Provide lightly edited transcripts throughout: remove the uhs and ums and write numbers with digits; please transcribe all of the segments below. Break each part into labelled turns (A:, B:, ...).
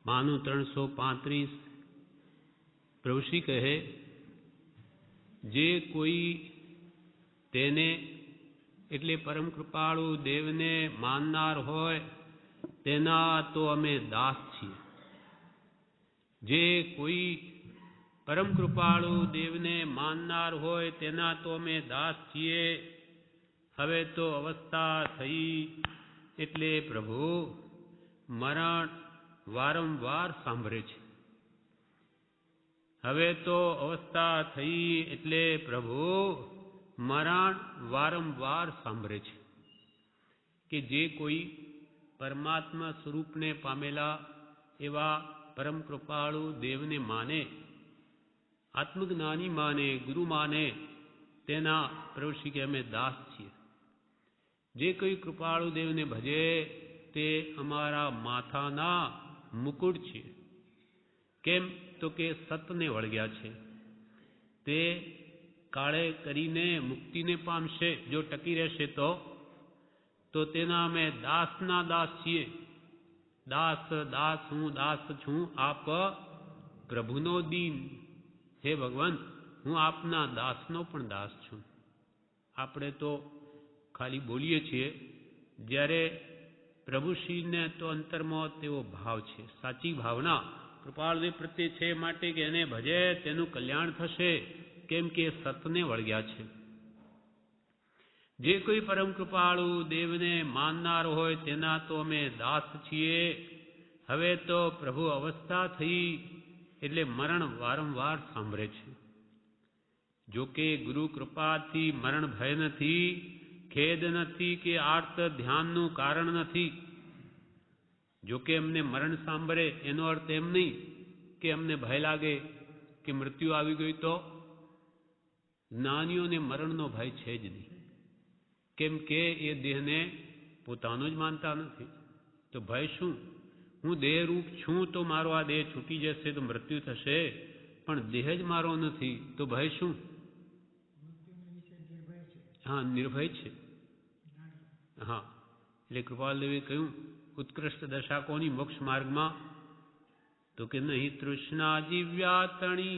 A: માનું 335 પ્રભુશ્રી કહે, જે કોઈ તેને એટલે પરમ કૃપાળુ દેવને માનનાર હોય તેના તો અમે દાસ છીએ. જે કોઈ પરમ કૃપાળુ દેવને માનનાર હોય તેના તો અમે દાસ છીએ. હવે તો અવસ્થા થઈ એટલે પ્રભુ મરણ વારંવાર સાંભળે છે. હવે તો અવસ્થા થઈ એટલે પ્રભુ મરણ વારંવાર સાંભળે છે. કે જે કોઈ પરમાત્મા સ્વરૂપને પામેલા એવા પરમ કૃપાળુ દેવને માને, આત્મજ્ઞાની માને, ગુરુ માને, તેના પ્રભુશ્રી કે અમે દાસ છીએ. જે કોઈ કૃપાળુ દેવને ભજે તે અમારા માથાના મુકુટ છે. કેમ તો કે સતને વળગ્યા છે. તે કાળે કરીને મુક્તિને પામશે જો ટકી રહેશે તો તેના અમે દાસના દાસ છીએ. દાસ દાસ હું દાસ છું આપ પ્રભુનો દીન. હે ભગવાન, હું આપના દાસનો પણ દાસ છું. આપણે તો ખાલી બોલીએ છીએ, જ્યારે પ્રભુશ્રીને તો અંતરમાં તેવો ભાવ છે, સાચી ભાવના કૃપાળુદેવ પ્રત્યે છે, માટે કે એને ભજે તેનું કલ્યાણ થશે, કેમ કે સતને વળગ્યા છે. જે કોઈ પરમ કૃપાળુ દેવને માનનાર હોય તેના તો અમે દાસ છીએ. હવે તો પ્રભુ અવસ્થા થઈ એટલે મરણ વારંવાર સાંભળે છે. જો કે ગુરુ કૃપાથી મરણ ભય નથી, ખેદ નથી કે આર્ત ધ્યાનનું કારણ નથી. જો કે અમને મરણ સાંભળે એનો અર્થ એમ નહીં કે અમને ભય લાગે કે મૃત્યુ આવી ગઈ. તો જ્ઞાનીઓને મરણનો ભય છે જ નહીં, કેમ કે એ દેહને પોતાનો જ માનતા નથી. તો ભય શું? હું દેહરૂપ છું તો મારો આ દેહ છૂટી જશે તો મૃત્યુ થશે, પણ દેહ જ મારો નથી તો ભય શું? હા, નિર્ભય છે. હા, એટલે કૃપાલદેવે કહ્યું ઉત્કૃષ્ટ દશા કોની મોક્ષ માર્ગમાં? તો કે નહીં તૃષ્ણા જીવ્યાતણી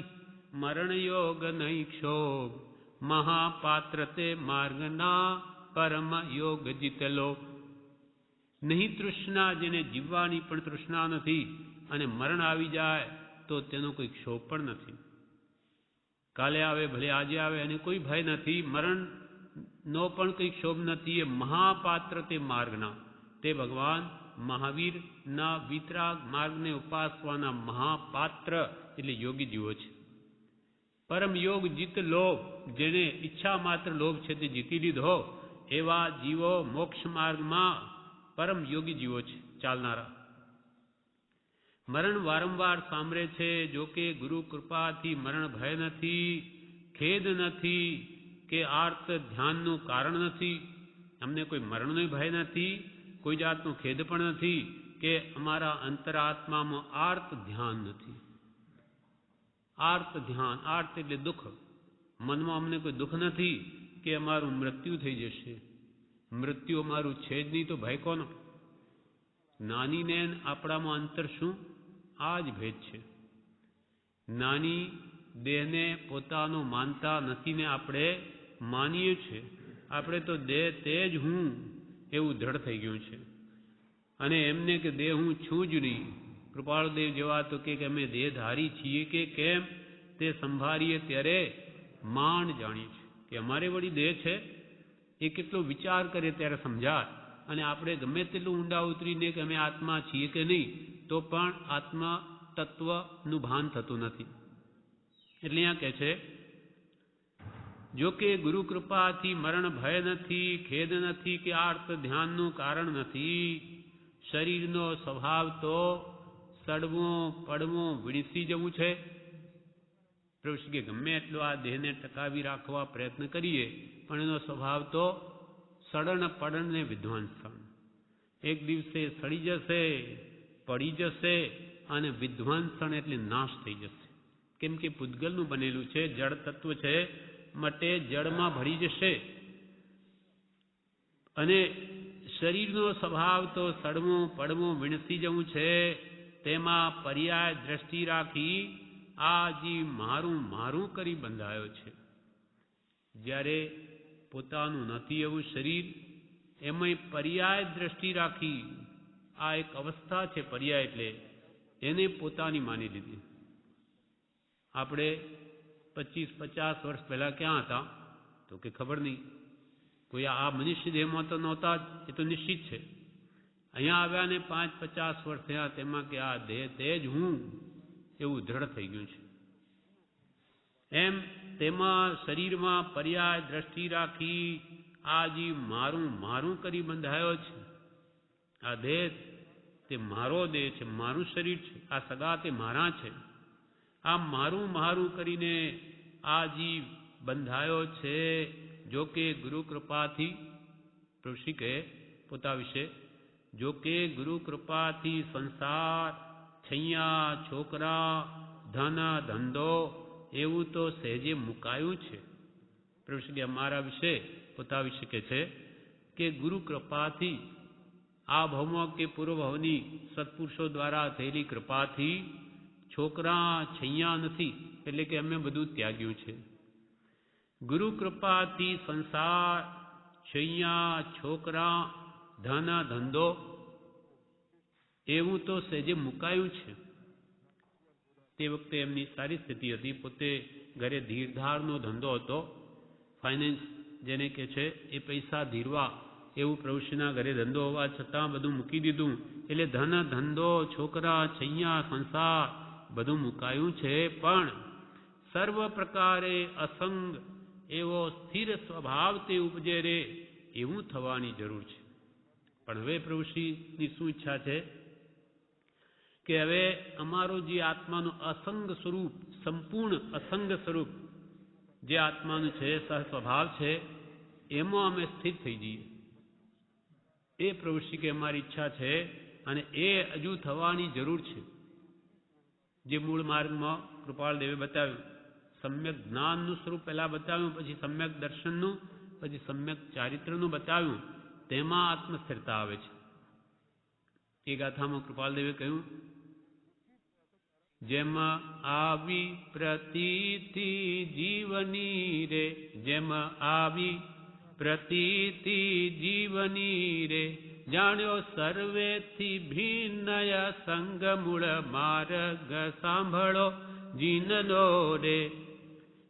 A: મરણ યોગ નહીં ક્ષોભ, મહાપાત્ર તે માર્ગના પરમ યોગ જીતલો. નહીં તૃષ્ણા, જેને જીવવાની પણ તૃષ્ણા નથી અને મરણ આવી જાય તો તેનો કોઈ ક્ષોભ પણ નથી. કાલે આવે ભલે આજે આવે અને કોઈ ભય નથી, મરણનો પણ કંઈ ક્ષોભ નથી. એ મહાપાત્ર તે માર્ગના, તે ભગવાન મહાવીરના વિતરાગ માર્ગને ઉપાસવાના મહાપાત્ર એટલે યોગી જીવો છે. પરમ યોગ જીત લોભ, જેને ઈચ્છા માત્ર લોભ છે તે જીતી લીધો, એવા જીવો મોક્ષ માર્ગમાં પરમ યોગી જીવો છે, ચાલનારા. મરણ વારંવાર સાંભળે છે. જો કે ગુરુ કૃપાથી મરણ ભય નથી, ખેદ નથી કે આર્ત ધ્યાનનું કારણ નથી. અમને કોઈ મરણનો ભય નથી, કોઈ જાતનો ખેદ પણ નથી કે અમારા અંતરાત્મામાં આર્ત ધ્યાન નથી. આર્ત ધ્યાન, આર્ત એટલે દુઃખ. મનમાં અમને કોઈ દુઃખ નથી કે અમારું મૃત્યુ થઈ જશે. મૃત્યુ અમારું છે જ નહીં તો ભય કોનો? જ્ઞાનીને આપણામાં અંતર શું? આ જ ભેદ છે. જ્ઞાની દેહને પોતાનો માનતા નથી ને આપણે માનીએ છીએ. આપણે તો દેહ તે જ હું એવું દ્રઢ થઈ ગયું છે. અને એમને કે દેહ હું છું જ નહીં. કૃપાળુદેવ જેવા તો કે અમે દેહધારી છીએ કે કેમ તે સંભાળીએ ત્યારે માંડ જાણીએ છીએ કે અમારે વળી દેહ છે. એ કેટલો વિચાર કરે ત્યારે સમજાય. અને આપણે ગમે તેટલું ઊંડા ઉતરીને કે અમે આત્મા છીએ કે નહીં, તો પણ આત્મા તત્વનું ભાન થતું નથી. એટલે અહીંયા કહે છે, જો કે ગુરુ કૃપાથી મરણ ભય નથી, ખેદ નથી કે આર્ત ધ્યાનનું કારણ નથી. શરીરનો સ્વભાવ તો સડવો પડવો વિણસી જવું છે. પ્રભુ કે ગમે એટલો આ દેહને ટકાવી રાખવા પ્રયત્ન કરીએ પણ એનો સ્વભાવ તો સડણ પડણ ને વિધ્વંસન. એક દિવસે સડી જશે, પડી જશે અને વિધ્વંસન એટલે નાશ થઈ જશે. કેમ કે પૂતગલનું બનેલું છે, જળ તત્વ છે, માટે જળમાં ભળી જશે. અને શરીરનો સ્વભાવ તો સડવું પડવું વિણસી જવું છે. તેમાં પર્યાય દ્રષ્ટિ રાખી આ જીવ મારું મારું કરી બંધાયો છે. જ્યારે પોતાનું નથી એવું શરીર, એમાંય પર્યાય દ્રષ્ટિ રાખી, આ એક અવસ્થા છે. પર્યાય એટલે એને પોતાની માની લીધી. આપણે 25-50 વર્ષ પહેલા ક્યાં હતા? તો કે ખબર નહીં. કોઈ આ મનુષ્ય દેહમાં તો નહોતા જ, એ તો નિશ્ચિત છે. અહીંયા આવ્યા ને 5-50 વર્ષ થયા, તેમાં કે આ દેહ તે જ હું એવું દ્રઢ થઈ ગયું છે. એમ તેમાં શરીરમાં પર્યાય દ્રષ્ટિ રાખી આ જીવ મારું મારું કરી બંધાયો છે. આ દેહ તે મારો દેહ છે, મારું શરીર છે. આ સગા તે મારા છે. આ મારું મારું કરીને આ જીવ બંધાયો છે. જો કે ગુરુ કૃપાથી, ઋષિ કહે પોતા વિશે, જો કે ગુરુ કૃપાથી સંસાર, છૈયા, છોકરા, ધન, ધંધો એવું તો સહેજે મુકાયું છે. ઋષિ કે અમારા વિશે, પોતા વિશે કે છે કે ગુરુ કૃપાથી, આ ભવમાં કે પૂર્વ ભવની સત્પુરુષો દ્વારા થયેલી કૃપાથી છોકરા, છૈયા નથી, એટલે કે અમે બધું ત્યાગ્યું છે. ગુરુ કૃપાથી સંસાર, છૈયા, છોકરા, ધન, ધંધો એવું તો સહેજે મુકાયું છે. તે વખતે એમની સારી સ્થિતિ હતી. પોતે ઘરે ધીરધારનો ધંધો હતો, ફાઇનાન્સ જેને કે છે, એ પૈસા ધીરવા એવું પ્રભુશ્રીના ઘરે ધંધો હોવા છતાં બધું મૂકી દીધું. એટલે ધન, ધંધો, છોકરા, છૈયા, સંસાર બધું મુકાયું છે. પણ સર્વ પ્રકારે અસંગ એવો સ્થિર સ્વભાવ તે ઉપજે રે, એવું થવાની જરૂર છે. પણ હવે પ્રભુશ્રીની શું ઈચ્છા છે કે હવે અમારું જે આત્માનું અસંગ સ્વરૂપ, સંપૂર્ણ અસંગ સ્વરૂપ જે આત્માનું છે, સહ સ્વભાવ છે, એમાં અમે સ્થિર થઈ જઈએ. એ પ્રભુશ્રી કે અમારી ઈચ્છા છે અને એ હજુ થવાની જરૂર છે. જે મૂળ માર્ગમાં કૃપાળદેવે બતાવ્યું, સમ્યક જ્ઞાનનું સ્વરૂપ પહેલા બતાવ્યું, પછી સમ્યક દર્શનનું, પછી સમ્યક ચારિત્રનું બતાવ્યું. તેમાં આત્મસ્થિરતા આવે છે. એ ગાથામાં કૃપાળદેવે કહ્યું, જેમ આવી પ્રતીતિ જીવની રે, જેમ આવી પ્રતીતિ જીવની રે, જાણ્યો સર્વેથી ભિન્નય સંગ મૂળ માર્ગ સાંભળો જીનનો રે.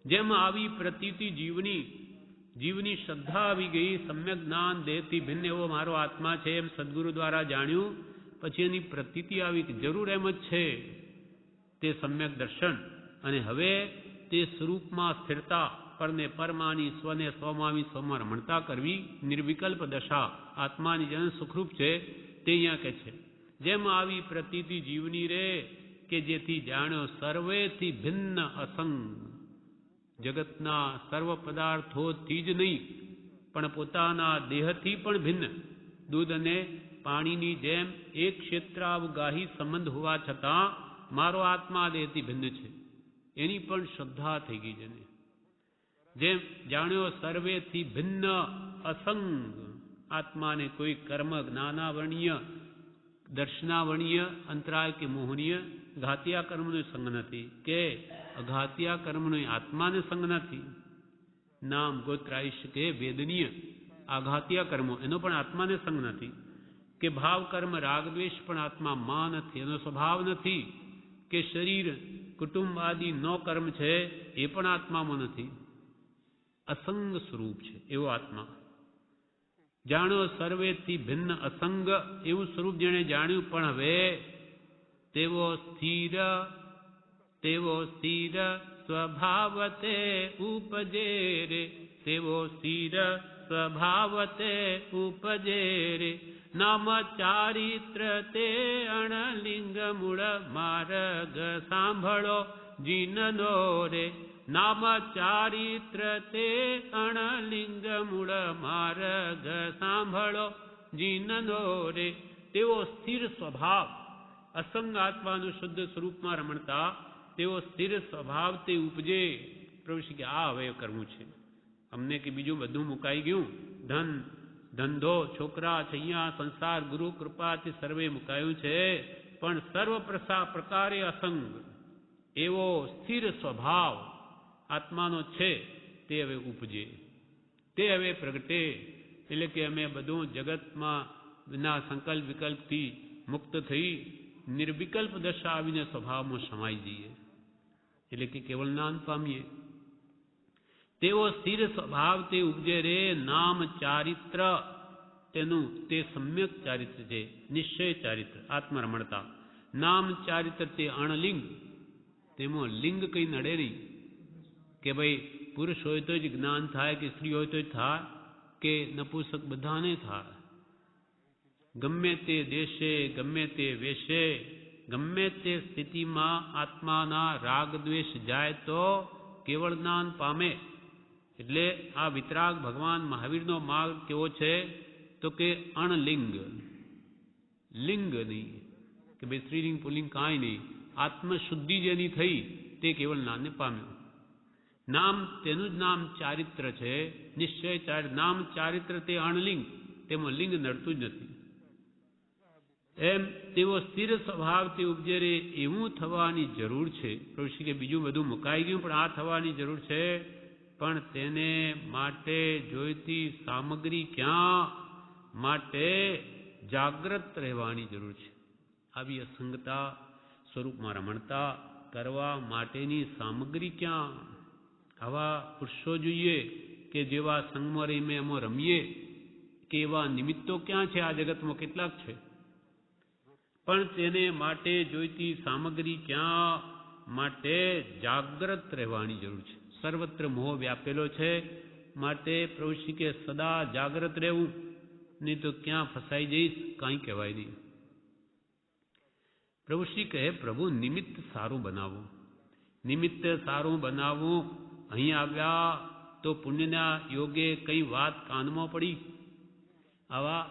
A: જેમ આવી પ્રતીતિ જીવની, જીવની શ્રદ્ધા આવી ગઈ, સમ્યક જ્ઞાન દેહથી ભિન્ન એવો મારો આત્મા છે એમ સદગુરુ દ્વારા જાણ્યું. પછી એની પ્રતીતિ આવી કે જરૂર એમ જ છે, તે સમ્યક દર્શન. અને હવે તે સ્વરૂપમાં સ્થિરતા, પરને પરમાની, સ્વને સ્વમાવી સ્વમાં રમણતા કરવી, નિર્વિકલ્પ દશા આત્માની જન સુખરૂપ છે. તે અહીંયા કે છે જેમ આવી પ્રતીતિ જીવની રે, કે જેથી જાણ્યો સર્વેથી ભિન્ન અસંગ, જગતના સર્વ પદાર્થોથી જ નહીં પણ પોતાના દેહથી પણ ભિન્ન, દૂધ અને પાણીની જેમ એક ક્ષેત્રાવગાહી સંબંધ હોવા છતાં મારો આત્મા દેહથી ભિન્ન છે, એની પણ શ્રદ્ધા થઈ ગઈ છે. જેમ જાણ્યો સર્વેથી ભિન્ન અસંગ, આત્માને કોઈ કર્મ, જ્ઞાનાવર્ણીય, દર્શનાવર્ણીય, અંતરાય કે મોહનીય ઘાતિયા કર્મનો સંગ નથી, કે અઘાતિયા કર્મનો આત્માને સંગ નથી. નામ, ગોત્ર, આયુષ્ય કે વેદનીય આઘાતિયા કર્મો, એનો પણ આત્માને સંગ નથી. કે ભાવ કર્મ, રાગ દ્વેષ પણ આત્મા માં નથી, એનો સ્વભાવ નથી. કે શરીર, કુટુંબ આદિ નો કર્મ છે, એ પણ આત્મામાં નથી. અસંગ સ્વરૂપ છે એવો આત્મા. જાણો સર્વેથી ભિન્ન અસંગ એવું સ્વરૂપ જેણે જાણ્યું, પણ હવે તેવો સ્થિર સ્વભાવ તે ઉપજે રે, તેવો સ્થિર સ્વભાવ તે ઉપજે રે. નામ ચારિત્ર તે અણલિંગ મૂળ માર્ગ સાંભળો જીનનો રે. નામ ચારિત્ર તે અણલિંગ મૂળ માર્ગ સાંભળો જીનનો રે. તેવો સ્થિર સ્વભાવ, અસંગ આત્માનું શુદ્ધ સ્વરૂપમાં રમણતા તેવો સ્થિર સ્વભાવ તે ઉપજે. પ્રભુ શ્રી કે આ હવે કરવું છે અમને, કે બીજું બધું મુકાઈ ગયું, ધન, ધંધો, છોકરા, છૈયા, સંસાર, ગુરુ કૃપાથી સર્વે મુકાયું છે. પણ સર્વ પ્રકારે અસંગ એવો સ્થિર સ્વભાવ આત્માનો છે તે હવે ઉપજે, તે હવે પ્રગટે. એટલે કે અમે બધું જગતમાં ના સંકલ્પ વિકલ્પથી મુક્ત થઈ નિર્વિકલ્પ દશા આવીને સ્વભાવમાં સમાઈ જઈએ, એટલે કે કેવળ જ્ઞાન પામીએ. તેવો સ્થિર સ્વભાવ તે ઉપજે રે. નામ ચારિત્ર તેનું તે સમ્યક ચારિત્ર છે, નિશ્ચય ચારિત્ર, આત્મરમણતા. નામ ચારિત્ર તે અણલિંગ, તેમાં લિંગ કઈ નડે નહીં કે ભાઈ પુરુષ હોય તો જ જ્ઞાન થાય કે સ્ત્રી હોય તો જ થાય કે નપુંસક બધાને થાય. ગમે તે દેશે, ગમે તે વેશે, ગમે તે સ્થિતિમાં આત્માના રાગ દ્વેષ જાય તો કેવળ જ્ઞાન પામે. એટલે આ વિતરાગ ભગવાન મહાવીરનો માર્ગ કેવો છે તો કે અણલિંગ, લિંગ નહીં કે ભાઈ સ્ત્રીલિંગ પુલ્લિંગ કાંઈ નહીં. આત્મશુદ્ધિ જેની થઈ તે કેવળ જ્ઞાનને પામ્યો. નામ તેનું જ નામ ચારિત્ર છે, નિશ્ચય ચારિત્ર. નામ ચારિત્ર તે અણલિંગ, તેમાં લિંગ નડતું જ નથી. એમ તેવો સ્થિર સ્વભાવ તે ઉપજે રે એવું થવાની જરૂર છે. પ્રભુ કે બીજું બધું મુકાઈ ગયું પણ આ થવાની જરૂર છે. પણ તેને માટે જોઈતી સામગ્રી ક્યાં? માટે જાગ્રત રહેવાની જરૂર છે. આવી અસંગતા સ્વરૂપમાં રમણતા કરવા માટેની સામગ્રી ક્યાં? આવા પુરુષો જોઈએ કે જેવા સંગમાં રહીને એમાં રમીએ, કે એવા નિમિત્તો ક્યાં છે આ જગતમાં? કેટલાક છે. પણ તેને માટે જોઈતી સામગ્રી ક્યાં? માટે જાગ્રત રહેવાની જરૂર છે. સર્વત્ર મોહ વ્યાપેલો છે, માટે પ્રભુ શ્રી કે સદા જાગ્રત રહેવું, નહીં તો ક્યાં ફસાઈ જઈશ કાંઈ કહેવાય નહીં. પ્રભુ શ્રી કહે પ્રભુ નિમિત્ત સારું બનાવવું, નિમિત્ત સારું બનાવવું. અહીં આવ્યા તો પુણ્યના યોગે કઈ વાત કાનમાં પડી. આવા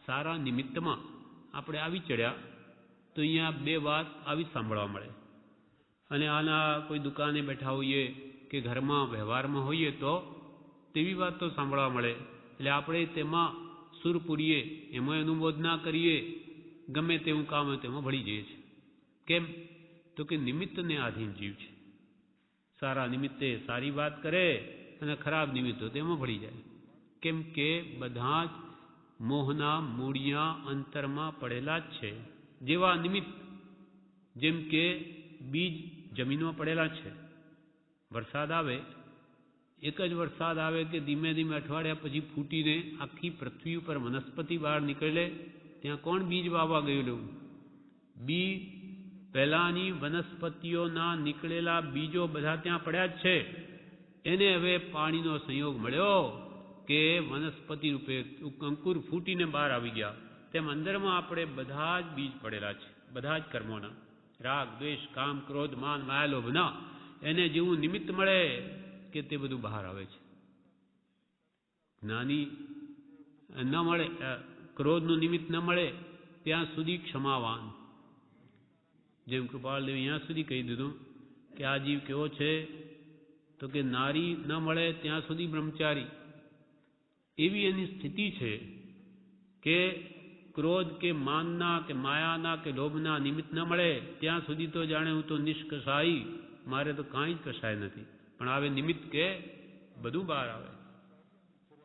A: સારા નિમિત્તમાં આપણે આવી ચડ્યા તો અહીંયા બે વાત આવી સાંભળવા મળે. અને આના કોઈ દુકાને બેઠા હોઈએ કે ઘરમાં વ્યવહારમાં હોઈએ તો તેવી વાત તો સાંભળવા મળે. એટલે આપણે તેમાં સુર પૂરીએ, એમાં અનુબોધ ના કરીએ, ગમે તેવું કામ હોય તેમાં ભળી જઈએ છીએ. કેમ? તો કે નિમિત્તને આધીન જીવ છે. સારા નિમિત્તે સારી વાત કરે અને ખરાબ નિમિત્તો તેમાં ભળી જાય. કેમ કે બધા જ મોહના મૂળિયા અંતરમાં પડેલા જ છે. જેવા નિમિત્ત, જેમ કે બીજ જમીનમાં પડેલા છે. વરસાદ આવે, એક જ વરસાદ આવે કે ધીમે ધીમે અઠવાડિયા પછી ફૂટીને આખી પૃથ્વી ઉપર વનસ્પતિ બહાર નીકળે, ત્યાં કોણ બીજ વાવવા ગયેલું? બી પહેલાની વનસ્પતિઓના નીકળેલા બીજો બધા ત્યાં પડ્યા જ છે. એને હવે પાણીનો સંયોગ મળ્યો કે વનસ્પતિ રૂપે અંકુર ફૂટીને બહાર આવી ગયા. તેમ અંદરમાં આપણે બધા જ બીજ પડેલા છે, બધા જ કર્મોના, રાગ દ્વેષ કામ ક્રોધ માન માયા લોભના. એને જેવું નિમિત્ત મળે કે તે બધું બહાર આવે છે. જ્ઞાની ન મળે, ક્રોધનું નિમિત્ત ન મળે ત્યાં સુધી ક્ષમાવાન. જેમ કૃપાળદેવ અહીંયા સુધી કહી દીધું કે આ જીવ કેવો છે તો કે નારી ન મળે ત્યાં સુધી બ્રહ્મચારી. એવી એની સ્થિતિ છે કે ક્રોધ કે માનના કે માયાના કે લોભના નિમિત્ત ન મળે ત્યાં સુધી તો જાણે હું તો નિષ્કસાઈ, મારે તો કાંઈ જ કસાય નથી. પણ આવે નિમિત્ત કે બધું બહાર આવે,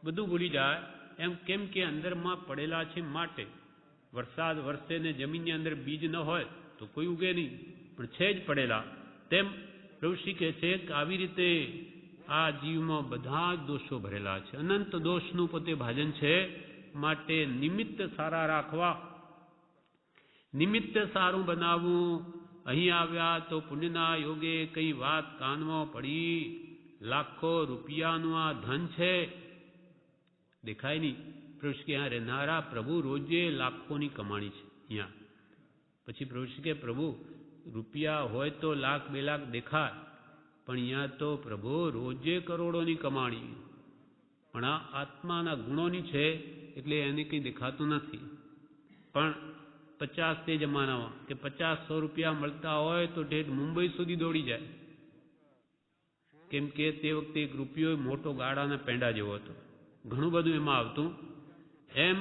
A: બધું ભૂલી જાય. એમ કેમ કે અંદરમાં પડેલા છે. માટે વરસાદ વરસે ને જમીનની અંદર બીજ ન હોય તો કોઈ ઉગે નહીં, પણ છે જ પડેલા. તેમ પ્રભુ શ્રી કહે છે કે આવી રીતે આ જીવમાં બધા જ દોષો ભરેલા છે. અનંત દોષનું પોતે ભાજન છે. માટે નિમિત્ત સારા રાખવા, નિમિત્ત સારું બનાવવું. અહીં આવ્યા તો પુણ્યના યોગે કઈ વાત કાનમાં પડી. લાખો રૂપિયાનું આ ધન છે, દેખાય નહીં. પ્રભુ શ્રી અહીંયા રહેનારા પ્રભુ રોજે લાખોની કમાણી છે અહીંયા. પછી પ્રભુ શ્રી કે પ્રભુ રૂપિયા હોય તો લાખ 2 લાખ દેખાય, પણ અહીંયા તો પ્રભુ રોજે કરોડોની કમાણી. પણ આ આત્માના ગુણોની છે એટલે એને કંઈ દેખાતું નથી. પણ 50 તે જમાનામાં કે 50-100 રૂપિયા મળતા હોય તો ઠેઠ મુંબઈ સુધી દોડી જાય. કેમ કે તે વખતે એક રૂપિયો મોટો ગાડાના પેંડા જેવો હતો, ઘણું બધું એમાં આવતું. એમ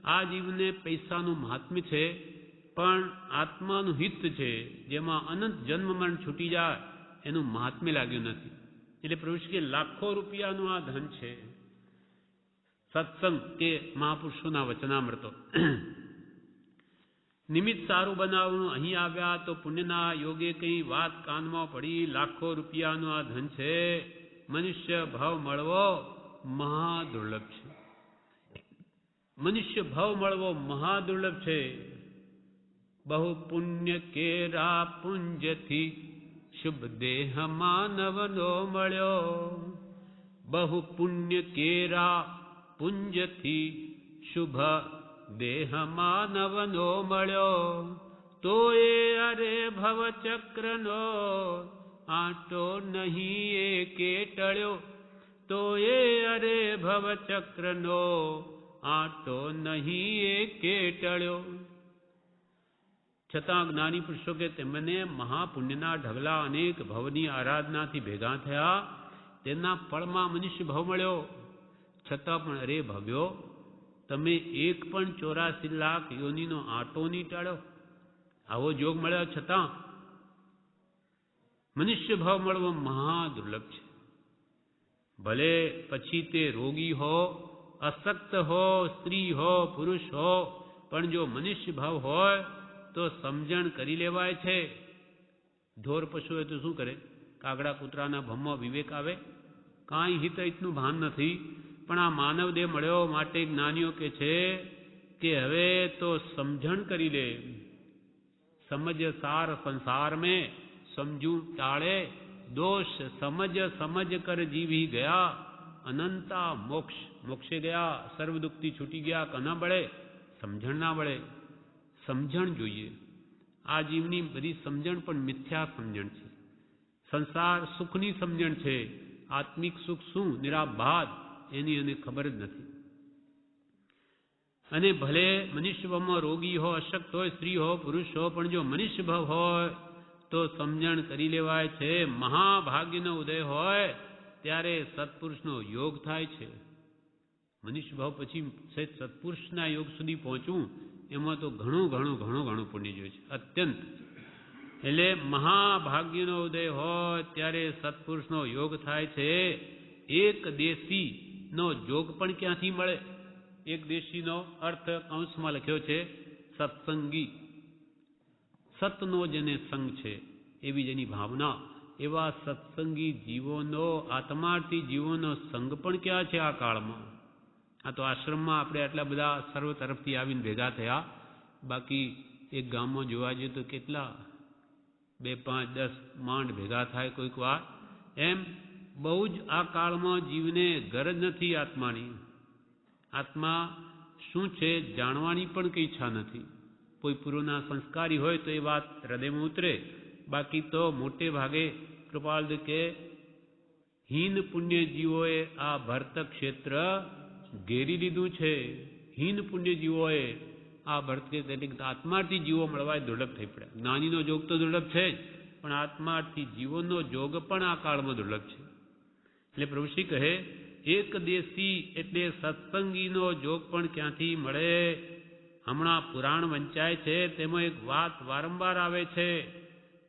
A: આ જીવને પૈસાનું મહાત્મ્ય છે, પણ આત્માનું હિત છે, જેમાં અનંત જન્મ મરણ છૂટી જાય, એનું મહાત્મ્ય લાગ્યું નથી. એટલે પ્રભુ કે લાખો રૂપિયાનું આ ધન છે. સત્સંગ કે મહાપુરુષોના વચનામૃતો. નિમિત્ત સારું બનાવવાનું. અહીં આવ્યા તો પુણ્યના યોગે કઈ વાત કાનમાં પડી. લાખો રૂપિયાનું આ ધન છે. મનુષ્ય ભાવ મળવો મહાદુર્લભ છે. મનુષ્ય ભાવ મળવો મહાદુર્લભ છે. બહુ પુણ્ય કેરા પુંજથી શુભ દેહ માનવનો મળ્યો. બહુ પુણ્ય કેરા પુંજથી શુભ દેહ માનવનો મળ્યો. તો એ અરે ભવચક્રનો આંટો નહીં એકે ટળ્યો. તો એ અરે ભવચક્રનો આંટો નહીં એકે ટળ્યો. છતાં જ્ઞાની પુરુષો કે તેમને મહાપુણ્યના ઢગલા અનેક ભવની આરાધનાથી ભેગા થયા. તેમના ફળમાં મનુષ્ય ભાવ મળ્યો. છતાં પણ અરે ભવ્યો, તમે એક પણ 84 લાખ યોનિનો આંટો નહીં ટાળ્યો. આવો જોગ મળ્યો છતાં મનુષ્ય ભાવ મળવો મહાદુર્લભ છે. ભલે પછી તે રોગી હો, અશક્ત હો, સ્ત્રી હો, પુરુષ હો, પણ જો મનુષ્ય ભાવ હોય તો સમજણ કરી લેવાય છે. ઢોર પશુ હોય તો શું કરે? કાગડા કૂતરાના ભમમાં વિવેક આવે? કાંઈ હિતનું ભાન નથી. પણ આ માનવ દેહ મળ્યો માટે જ્ઞાનીઓ કે છે કે હવે તો સમજણ કરી લે. સમજ સાર સંસાર મેં સમજું ટાળે. દોષ સમજ સમજ કર જીવી ગયા. અનંતા મોક્ષ મોક્ષે ગયા. સર્વ દુઃખથી છૂટી ગયા. કના બળે? સમજણ ના બળે. સમજણ જોઈએ. આ જીવની બધી સમજણ પણ મિથ્યા સમજણ છે. સંસાર સુખની સમજણ છે. આત્મિક સુખ શું, નિરાબાદ, એની એને ખબર જ નથી. અને ભલે મનુષ્ય ભાવમાં રોગી હો, અશક્ત હોય, સ્ત્રી હો, પુરુષ હો, પણ જો મનુષ્ય ભાવ હોય તો સમજણ કરી લેવાય છે. મહાભાગ્યનો ઉદય હોય ત્યારે સત્પુરુષનો યોગ થાય છે. મનુષ્ય ભાવ પછી સત્પુરુષના યોગ સુધી પહોંચવું એમાં તો ઘણું પુણ્ય જોઈએ છે, અત્યંત. એટલે મહાભાગ્યનો ઉદય હોય ત્યારે સત્પુરુષનો યોગ થાય છે. એક દેશીનો જોગ પણ ક્યાંથી મળે? એક દેશીનો અર્થ કૌંસમાં લખ્યો છે સત્સંગી. સતનો જેને સંગ છે એવી જેની ભાવના, એવા સત્સંગી જીવોનો, આત્માર્થી જીવોનો સંગ પણ ક્યાં છે આ કાળમાં? આ તો આશ્રમમાં આપણે આટલા બધા સર્વ તરફથી આવીને ભેગા થયા. બાકી એક ગામમાં જોવા જઈએ તો કેટલા 2, 5, 10 માંડ ભેગા થાય કોઈક વાર. એમ બહુ જ આ કાળમાં જીવને ગરજ નથી આત્માની. આત્મા શું છે જાણવાની પણ કઈ ઈચ્છા નથી. કોઈ પૂર્વના સંસ્કારી હોય તો એ વાત હૃદયમાં ઉતરે. બાકી તો મોટે ભાગે કૃપાલ કે હીન પુણ્ય જીવોએ આ ભરત ક્ષેત્ર ઘેરી લીધું છે. હીન પુણ્ય જીવોએ આ ભરત ક્ષેત્ર, એટલે આત્માર્થી જીવો મળવા દુર્લભ થઈ પડ્યા. જ્ઞાનીનો જોગ તો દુર્લભ છે જ, પણ આત્માર્થી જીવોનો જોગ પણ આ કાળમાં દુર્લભ છે. એટલે પ્રભુશ્રી કહે એક દેશી એટલે સત્સંગીનો જોગ પણ ક્યાંથી મળે? હમણાં પુરાણ વંચાય છે તેમાં એક વાત વારંવાર આવે છે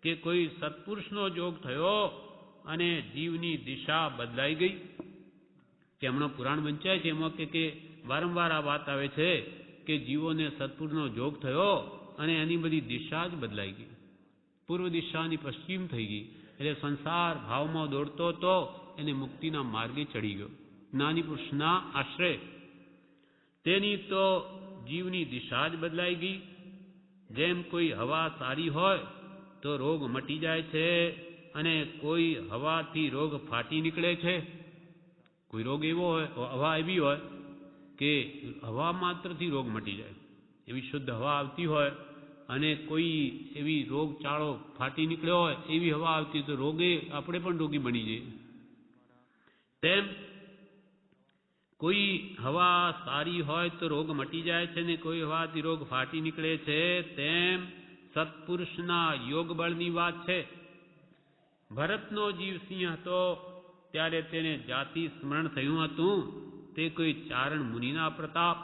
A: કે કોઈ સત્પુરુષનો જોગ થયો અને જીવની દિશા બદલાઈ ગઈ. કે હમણાં પુરાણ વંચાય છે એમાં કે વારંવાર આ વાત આવે છે કે જીવોને સત્પુરુષનો જોગ થયો અને એની બધી દિશા જ બદલાઈ ગઈ. પૂર્વ દિશાની પશ્ચિમ થઈ ગઈ. એટલે સંસાર ભાવમાં દોડતો તો એને મુક્તિના માર્ગે ચડી ગયો. જ્ઞાની પુરુષના આશ્રય તેની તો જીવની દિશા જ બદલાઈ ગઈ. જેમ કોઈ હવા સારી હોય તો રોગ મટી જાય છે, અને કોઈ હવાથી રોગ ફાટી નીકળે છે. કોઈ રોગ એવો હોય, હવા એવી હોય કે હવા માત્રથી રોગ મટી જાય, એવી શુદ્ધ હવા આવતી હોય, અને કોઈ એવી રોગચાળો ફાટી નીકળ્યો હોય એવી હવા આવતી તો રોગે આપણે પણ રોગી બની જઈએ. તેમ કોઈ હવા સારી હોય તો રોગ મટી જાય છે ને કોઈ હવાથી રોગ ફાટી નીકળે છે. તેમ સત્પુરુષના યોગ બળની વાત છે. ભરતનો જીવસિંહ હતો ત્યારે તેને જાતિ સ્મરણ થયું હતું, તે કોઈ ચારણ મુનિના પ્રતાપ.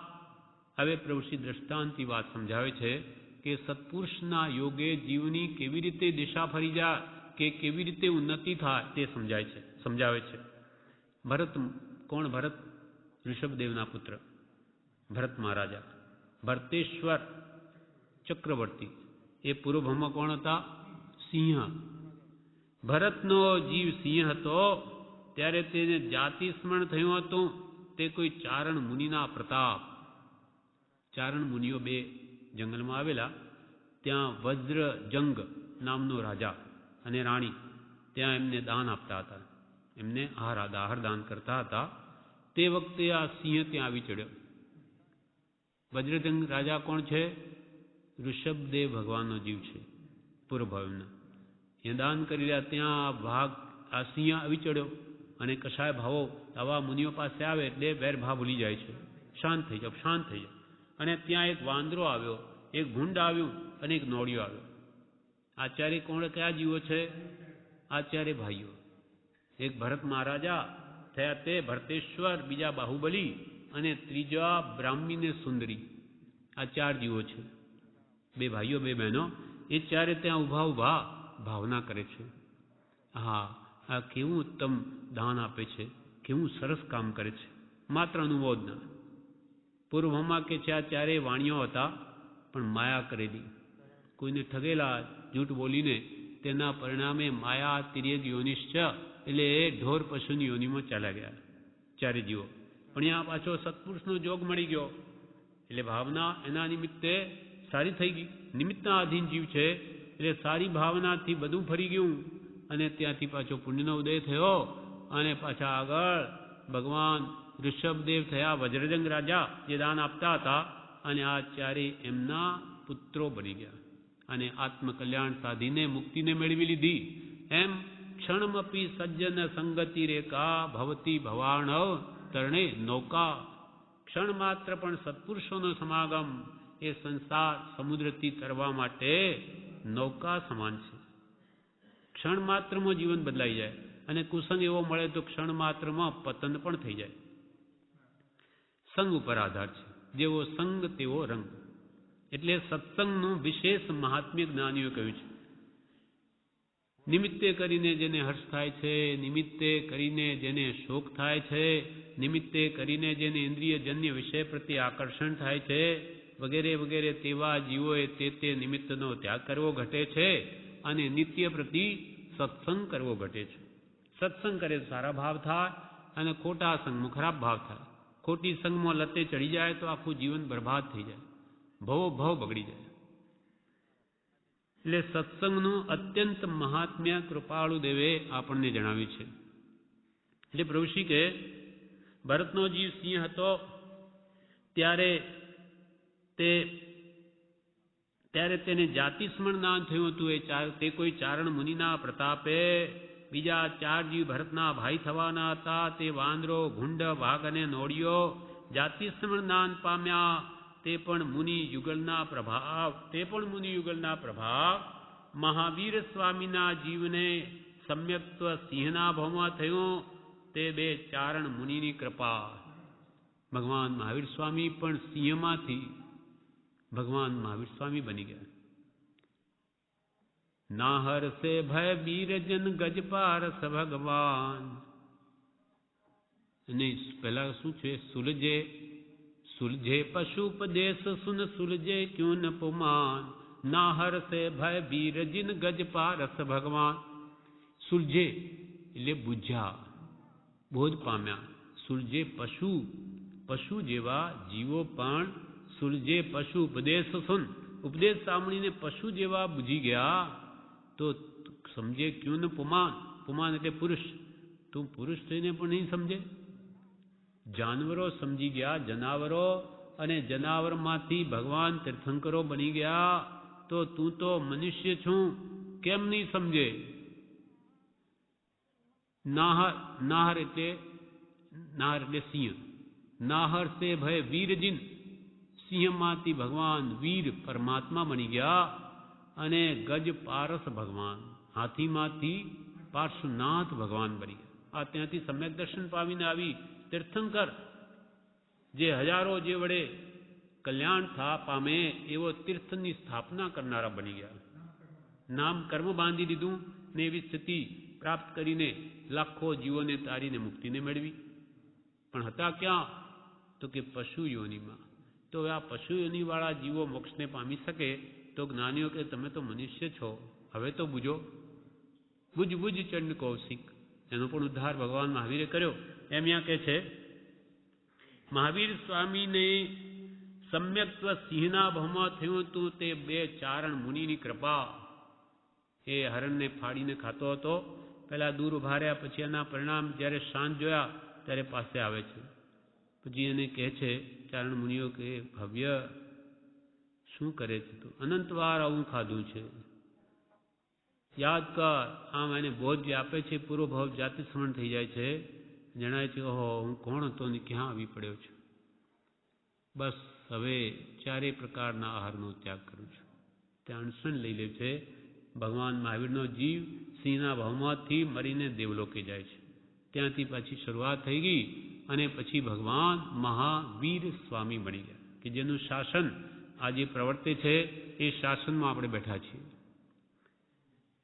A: હવે પ્રભુ શ્રી દ્રષ્ટાંતની વાત સમજાવે છે કે સત્પુરુષના યોગે જીવની કેવી રીતે દિશા ફરી જાય કે કેવી રીતે ઉન્નતિ થાય તે સમજાવે છે. ભરત કોણ? ભરત ઋષભદેવના પુત્ર ભરત મહારાજા, ભરતેશ્વર ચક્રવર્તી. એ પૂર્વભૌમ કોણ હતા? સિંહ. ભરતનો જીવ સિંહ હતો ત્યારે તેને જાતિ સ્મરણ થયું હતું. તે કોઈ ચારણ મુનિના પ્રતાપ. ચારણ મુનિઓ બે જંગલમાં આવેલા. ત્યાં વજ્રજંગ નામનો રાજા અને રાણી ત્યાં એમને દાન આપતા હતા, એમને આહાર દાન કરતા હતા. તે વખતે આ સિંહ ત્યાં આવી ચડ્યો. વજ્રજંગ રાજા કોણ છે? ઋષભદેવ ભગવાનનો જીવ છે, પૂર્વભાવના. એ દાન કરી રહ્યા ત્યાં આ સિંહ આવી ચડ્યો અને કશાય ભાવો આવા મુનિઓ પાસે આવે એટલે વેર ભાવ ભૂલી જાય છે, શાંત થઈ જાય. અને ત્યાં એક વાંદરો આવ્યો, એક ભૂંડ આવ્યું અને એક નોળિયો આવ્યો. આચાર્ય કોણ? કયા જીવો છે? આચાર્ય ભાઈઓ. એક ભરત મહારાજા થયા તે ભરતેશ્વર, બીજા બાહુબલી અને ત્રીજા બ્રાહ્મી ને સુંદરી. આ ચાર જીવો છે, બે ભાઈઓ બે બહેનો. એ ચારે ત્યાં ઊભા ભાવના કરે છે. હા, આ કેવું ઉત્તમ દાન આપે છે, કેવું સરસ કામ કરે છે. માત્ર અનુભવ જ ના. પૂર્વમાં કે છે આ ચારે વાણીઓ હતા પણ માયા કરેલી, કોઈને ઠગેલા જૂઠ બોલીને તેના પરિણામે માયા તિર્યક યોનિશ્ચ એટલે એ ઢોર પશુની યોનિમાં ચાલ્યા ગયા ચારે જીવો. પણ ત્યાં પાછો સત્પુરુષનો જોગ મળી ગયો એટલે ભાવના એના નિમિત્તે સારી થઈ ગઈ. નિમિત્તના આધીન જીવ છે એટલે સારી ભાવનાથી બધું ફરી ગયું અને ત્યાંથી પાછો પુણ્યનો ઉદય થયો અને પાછા આગળ ભગવાન ઋષભદેવ થયા, વજ્રજંગ રાજા જે દાન આપતા હતા અને આ ચારે એમના પુત્રો બની ગયા અને આત્મકલ્યાણ સાધીને મુક્તિને મેળવી લીધી. એમ ક્ષણમપી સજ્જન સંગતિ રેકા ભવતી ભવાણવ તરણે નૌકા. ક્ષણ માત્ર પણ સત્પુરુષોનો સમાગમ એ સંસાર સમુદ્રથી તરવા માટે નૌકા સમાન છે. ક્ષણ માત્રમાં જીવન બદલાઈ જાય અને કુસંગ એવો મળે તો ક્ષણ માત્રમાં પતન પણ થઈ જાય. સંગ ઉપર આધાર છે, જેવો સંગ તેવો રંગ. એટલે સત્સંગનું વિશેષ મહાત્મ્ય જ્ઞાનીઓ કહ્યું છે. નિમિત્તે કરીને જેને હર્ષ થાય છે, નિમિત્તે કરીને જેને શોક થાય છે, નિમિત્તે કરીને જેને ઇન્દ્રિયજન્ય વિષય પ્રત્યે આકર્ષણ થાય છે વગેરે વગેરે તેવા જીવોએ તે નિમિત્તનો ત્યાગ કરવો ઘટે છે અને નિત્ય પ્રતિ સત્સંગ કરવો ઘટે છે. સત્સંગ કરે તો સારા ભાવ થાય અને ખોટા સંગમાં ખરાબ ભાવ થાય. ખોટી સંગમાં લતે ચડી જાય તો આખું જીવન બરબાદ થઈ જાય, ભવ બગડી જાય. એટલે સત્સંગનું અત્યંત મહાત્મ્ય કૃપાળુ દેવે આપણને જણાવ્યું છે. એટલે પ્રભુશ્રી કે ભરતનો જીવ સિંહ હતો ત્યારે તેને જાતિ સ્મરણ નામ થયું હતું. તે કોઈ ચારણ મુનિના પ્રતાપે બીજા ચાર જીવ ભરતના ભાઈ થવાના હતા. તે વાંદરો, ભૂંડ, વાઘ અને નોળિયો જાતિ સ્મરણ નામ પામ્યા. તે પણ મુનિ યુગલના પ્રભાવ મહાવીર સ્વામીના જીવને સમ્યક્ત્વ સિંહના ભાવમાં થયું. તે બે ચારણ મુનિની કૃપા. ભગવાન મહાવીર સ્વામી પણ સિંહમાંથી ભગવાન મહાવીર સ્વામી બની ગયા. નાહર સે ભય બીરજન ગજપારસ ભગવાન. અને પહેલા શું છે? સુલझे पशुपदेश सुन सुलझे क्यों न पुमान. नाहर से भय बीर जिन गजपारस भगवान. સુલझे એટલે બુઝ્યા, બોધ પામ્યા. સુલझे પશુ જેવા જીવો પણ સુલझे પશુ ઉપદેશ સુન, ઉપદેશ સાંભળીને પશુ જેવા બુજી ગયા તો સમજે ક્યું ન પુમાન. પુમાન એટલે પુરુષ. તું પુરુષ થઈને પણ નહીં સમજે. જાનવરો સમજી ગયા, જનાવરો, અને જનાવરમાંથી ભગવાન તીર્થંકરો બની ગયા તો તું તો મનુષ્ય છું, કેમ નહીં સમજે? નાહર એટલે સિંહ. નાહર સે ભય વીરજીન, સિંહમાંથી ભગવાન વીર પરમાત્મા બની ગયા. અને ગજ પારસ ભગવાન, હાથીમાંથી પાર્શ્વનાથ ભગવાન બની ગયા. આ ત્યાંથી સમ્યક દર્શન પામીને આવી તીર્થંકર જે હજારો જે વડે કલ્યાણ પામે એવો તીર્થની સ્થાપના કરનારા બની ગયા. નામ કર્મ બાંધી દીધું ને એવી સ્થિતિ પ્રાપ્ત કરીને લાખો જીવોને તારીને મુક્તિને મેળવી. પણ હતા ક્યાં? તો કે પશુ યોનિમાં. તો આ પશુ યોનિવાળા જીવો મોક્ષને પામી શકે તો જ્ઞાનીઓ કે તમે તો મનુષ્ય છો, હવે તો બુજો. બુજ બુજ ચંડ કૌશિક, એનો પણ ઉદ્ધાર ભગવાન મહાવીરે કર્યો. એમ અહીંયા કે છે મહાવીર સ્વામીને સમ્યક્ત્વ સિંહના ભાવમાં થયું હતું તે 2 ચારણ મુનિની કૃપા. એ હરણને ફાડીને ખાતો હતો, પહેલા દૂર ઉભા રહ્યા, પછી એના પરિણામ જ્યારે શાંત જોયા ત્યારે પાસે આવે છે. પછી એને કહે છે ચારણ મુનિઓ કે ભવ્ય શું કરે છે તું? અનંતવાર આવું ખાધું છે, યાદ કર. આમ એને બોધ આપે છે, પૂરો ભાવ જાતિ સ્મરણ થઈ જાય છે. જણાય છે ઓહો હું કોણ હતો ને ક્યાં આવી પડ્યો છું. બસ હવે 4 પ્રકારના આહારનો ત્યાગ કરું છું. ત્યાં અણસણ લઈ લે છે. ભગવાન મહાવીરનો જીવ સિંહના ભાવમાંથી મરીને દેવલોકે જાય છે. ત્યાંથી પાછી શરૂઆત થઈ ગઈ અને પછી ભગવાન મહાવીર સ્વામી બની ગયા કે જેનું શાસન આજે પ્રવર્તે છે એ શાસનમાં આપણે બેઠા છીએ.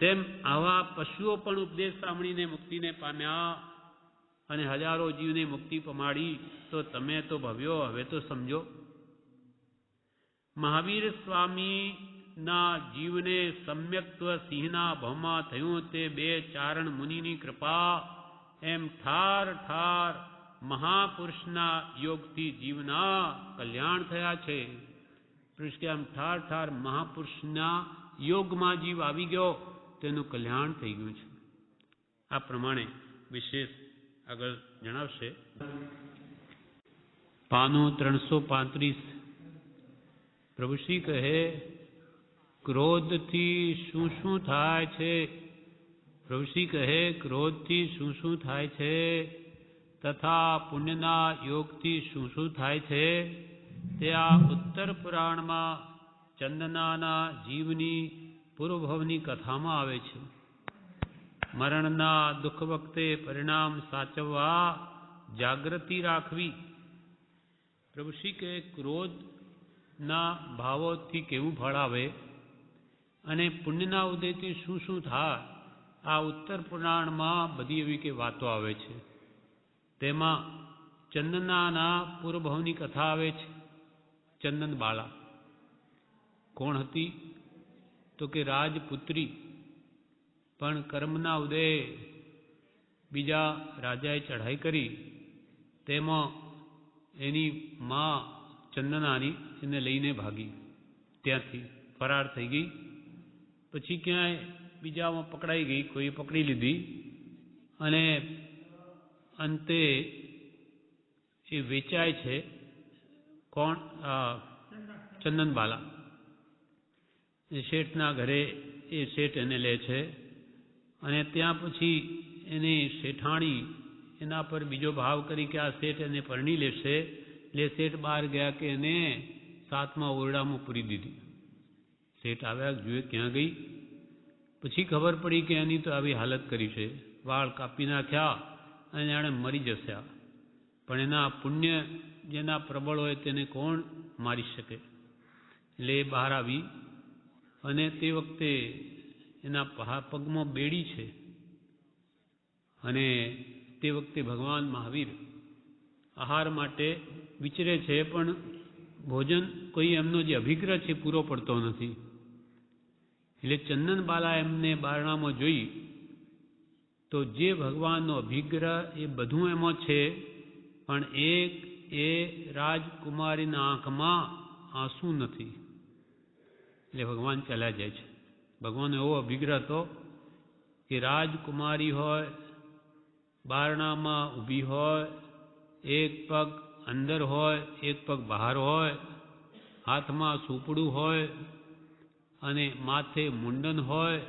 A: તેમ આવા પશુઓ પણ ઉપદેશ સાંભળીને મુક્તિને પામ્યા અને હજારો જીવને મુક્તિ પમાડી. તો તમે તો ભવ્યો હવે તો સમજો. મહાવીર સ્વામીના જીવને સમ્યક્ત્વ સિંહના ભાવમાં થયું તે 2 ચારણ મુનિની કૃપા. એમ ઠાર ઠાર મહાપુરુષના યોગથી જીવના કલ્યાણ થયા છે. પુરુષ કે આમ ઠાર ઠાર મહાપુરુષના યોગમાં જીવ આવી ગયો તેનું કલ્યાણ થઈ ગયું છે. આ પ્રમાણે વિશેષ આગળ જણાવશે. પાનું 335. પ્રભુશ્રી કહે ક્રોધથી શું શું થાય છે? પ્રભુશ્રી કહે ક્રોધથી શું શું થાય છે તથા પુણ્યના યોગથી શું શું થાય છે તે આ ઉત્તર પુરાણમાં ચંદનાના જીવની પૂર્વભવની કથામાં આવે છે. મરણના દુઃખ વખતે પરિણામ સાચવવા જાગૃતિ રાખવી. પ્રભુશ્રી કહે ક્રોધના ભાવોથી કેવું ફળ આવે અને પુણ્યના ઉદયથી શું શું થાય, આ ઉત્તર પુરાણમાં બધી એવી કે વાતો આવે છે. તેમાં ચંદનાના પૂર્વભવની કથા આવે છે. ચંદન બાળા કોણ હતી? તો કે રાજપુત્રી, પણ કર્મના ઉદય બીજા રાજાએ ચઢાઈ કરી. તેમાં એની માં ચંદનાની એને લઈને ભાગી, ત્યાંથી ફરાર થઈ ગઈ. પછી ક્યાંય બીજામાં પકડાઈ ગઈ, કોઈએ પકડી લીધી અને અંતે એ વેચાય છે. કોણ? ચંદનબાલા. એ શેઠના ઘરે એ શેઠ એને લે છે અને ત્યાં પછી એની શેઠાણી એના પર બીજો ભાવ કરી કે આ શેઠ એને પરણી લેશે. એટલે શેઠ બહાર ગયા કે એને 7મા ઓરડામાં પૂરી દીધી. શેઠ આવ્યા, જુએ ક્યાં ગઈ. પછી ખબર પડી કે એની તો આવી હાલત કરી છે, વાળ કાપી નાખ્યા અને જાણે મરી જશે. પણ એના પુણ્ય જેના પ્રબળ હોય તેને કોણ મારી શકે? એટલે એ બહાર આવી અને તે વખતે એના પગમાં બેડી છે અને તે વખતે ભગવાન મહાવીર આહાર માટે વિચરે છે, પણ ભોજન કોઈ એમનો જે અભિગ્રહ છે પૂરો પડતો નથી. એટલે ચંદનબાલા એમને બારણામાં જોઈ તો જે ભગવાનનો અભિગ્રહ એ બધું એમાં છે, પણ એક એ રાજકુમારીના આંખમાં આંસુ નથી. એટલે ભગવાન ચાલ્યા જાય છે. ભગવાન એવો અભિગ્રહ હતો કે રાજકુમારી હોય, બારણામાં ઊભી હોય, એક પગ અંદર હોય, એક પગ બહાર હોય, હાથમાં સુપડું હોય અને માથે મુંડન હોય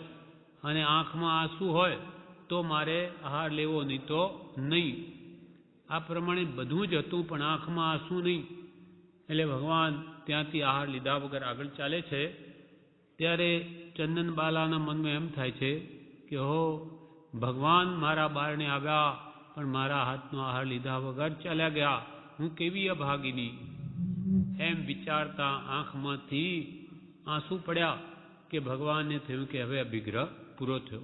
A: અને આંખમાં આંસુ હોય તો મારે આહાર લેવો, નહીં તો નહીં. આ પ્રમાણે બધું જ હતું, પણ આંખમાં આંસુ નહીં. એટલે ભગવાન ત્યાંથી આહાર લીધા વગર આગળ ચાલે છે. ત્યારે ચંદનબાલાના મનમાં એમ થાય છે કે હો ભગવાન મારા બારણે આવ્યા પણ મારા હાથનો આહાર લીધા વગર ચાલ્યા ગયા. હું કેવી અભાગીની. એમ વિચારતા આંખમાંથી આંસુ પડ્યા કે ભગવાનને થયું કે હવે વિગ્રહ પૂરો થયો.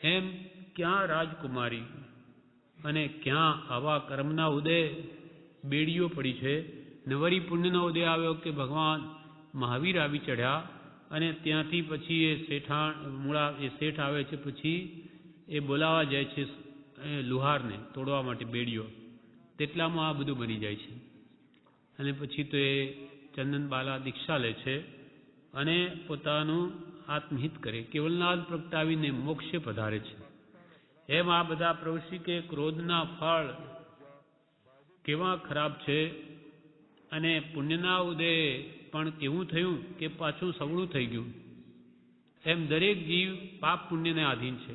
A: એમ ક્યાં રાજકુમારી અને ક્યાં આવા કર્મના ઉદય બેડીઓ પડી છે. નવરી પુણ્યનો ઉદય આવ્યો કે ભગવાન મહાવીર આવી ચઢ્યા અને ત્યાંથી પછી એ શેઠ આવે છે, પછી એ બોલાવા જાય છે લુહારને તોડવા માટે બેડીઓ. તેટલામાં આ બધું બની જાય છે અને પછી તો એ ચંદનબાલા દીક્ષા લે છે અને પોતાનું આત્મહિત કરે, કેવલનાદ પ્રગટાવીને મોક્ષે પધારે છે. એમ આ બધા પ્રવૃત્તિ કે ક્રોધના ફળ કેવા ખરાબ છે અને પુણ્યના ઉદય પણ કેવું થયું કે પાછું સવળું થઈ ગયું. એમ દરેક જીવ પાપ પુણ્યને આધીન છે.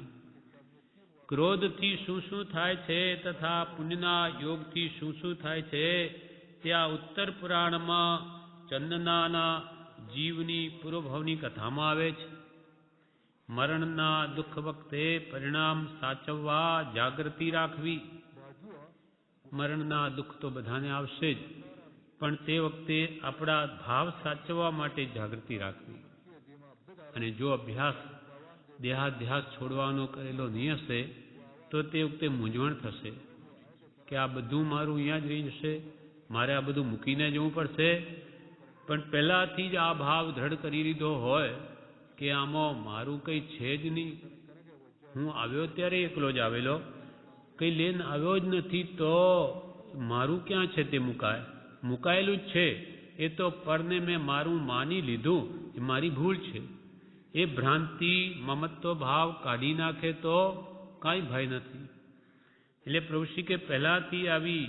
A: ક્રોધથી શું શું થાય છે તથા પુણ્યના યોગથી શું શું થાય છે ત્યાં ઉત્તર પુરાણમાં ચંદનાના જીવની પૂર્વભાવની કથામાં આવે છે. મરણના દુઃખ વખતે પરિણામ સાચવવા જાગૃતિ રાખવી. મરણના દુઃખ તો બધાને આવશે જ, પણ તે વખતે આપણા ભાવ સાચવવા માટે જાગૃતિ રાખવી. અને જો અભ્યાસ દેહાધ્યાસ છોડવાનો કરેલો નહીં હશે તો તે વખતે મૂંઝવણ થશે કે આ બધું મારું અહીંયા જ રહી જશે, મારે આ બધું મૂકીને જવું પડશે. પણ પહેલાંથી જ આ ભાવ દ્રઢ કરી લીધો હોય કે આમાં મારું કંઈ છે જ નહીં, હું આવ્યો ત્યારે એકલો જ આવેલો, કંઈ લઈને આવ્યો જ નથી, તો મારું ક્યાં છે તે મુકાયેલું જ છે. એ તો પરને મેં મારું માની લીધું, એ મારી ભૂલ છે. એ ભ્રાંતિ મમત્વ ભાવ કાઢી નાખે તો કાંઈ ભય નથી. એટલે પ્રભુશ્રી કે પહેલાંથી આવી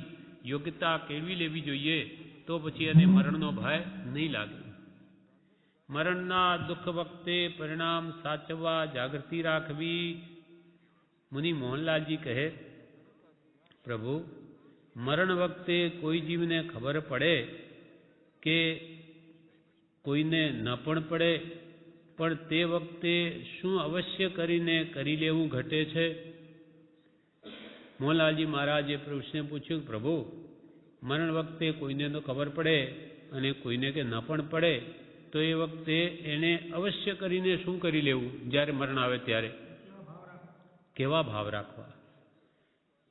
A: યોગ્યતા કેળવી લેવી જોઈએ, તો પછી એને મરણનો ભય નહીં લાગે. મરણના દુઃખ વખતે પરિણામ સાચવવા જાગૃતિ રાખવી. મુનિ મોહનલાલજી કહે, પ્રભુ, મરણ વખતે કોઈ જીવને ખબર પડે કે કોઈને ન પણ પડે, પણ તે વખતે શું અવશ્ય કરીને કરી લેવું ઘટે છે? મોહનલાલજી મહારાજે પ્રભુને પૂછ્યું, પ્રભુ, મરણ વખતે કોઈને તો ખબર પડે અને કોઈને કે ન પણ પડે, તો એ વખતે એને અવશ્ય કરીને શું કરી લેવું? જ્યારે મરણ આવે ત્યારે કેવા ભાવ રાખવા?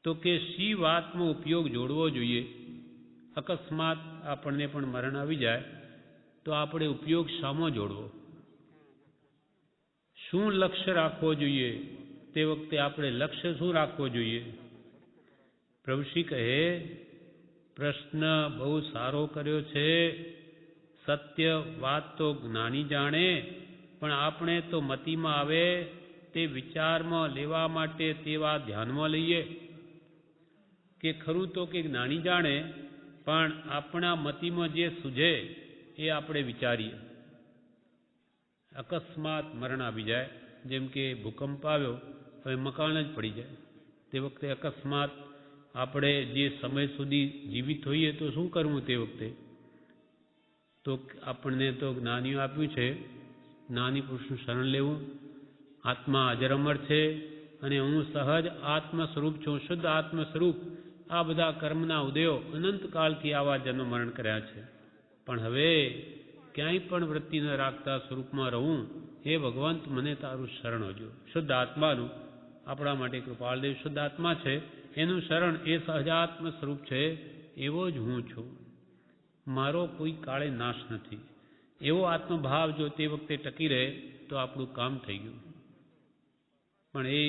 A: તો કે શી વાતનો ઉપયોગ જોડવો જોઈએ? અકસ્માત આપણને પણ મરણ આવી જાય તો આપણે ઉપયોગ શામાં જોડવો? શું લક્ષ્ય રાખવો જોઈએ? તે વખતે આપણે લક્ષ્ય શું રાખવો જોઈએ? પ્રભુશ્રી કહે, પ્રશ્ન બહુ સારો કર્યો છે. સત્ય વાત તો જ્ઞાની જાણે, પણ આપણે તો મતિમાં આવે તે વિચારમાં લેવા માટે તે વાત ધ્યાનમાં લઈએ કે ખરું તો કે જ્ઞાની જાણે, પણ આપણા મતિમાં જે સૂઝે એ આપણે વિચારીએ. અકસ્માત મરણ આવી જાય, જેમ કે ભૂકંપ આવ્યો, હવે મકાન જ પડી જાય, તે વખતે અકસ્માત આપણે જે સમય સુધી જીવિત હોઈએ તો શું કરવું? તે વખતે તો આપણને તો જ્ઞાનીઓ આપ્યું છે, જ્ઞાની પુરુષનું શરણ લેવું. આત્મા અજર અમર છે અને હું સહજ આત્મ સ્વરૂપ છું, શુદ્ધ આત્મ સ્વરૂપ. આ બધા કર્મના ઉદયો અનંતકાળથી આવા જન્મ મરણ કર્યા છે, પણ હવે ક્યાંય પણ વૃત્તિ ન રાખતા સ્વરૂપમાં રહું. હે ભગવંત, મને તારું શરણ હોજો. શુદ્ધ આત્માનું આપણા માટે કૃપાળદેવ શુદ્ધ આત્મા છે, એનું શરણ એ સહજાત્મ સ્વરૂપ છે, એવો જ હું છું. મારો કોઈ કાળે નાશ નથી. એવો આત્મભાવ જો તે વખતે ટકી રહે તો આપણું કામ થઈ ગયું. પણ એ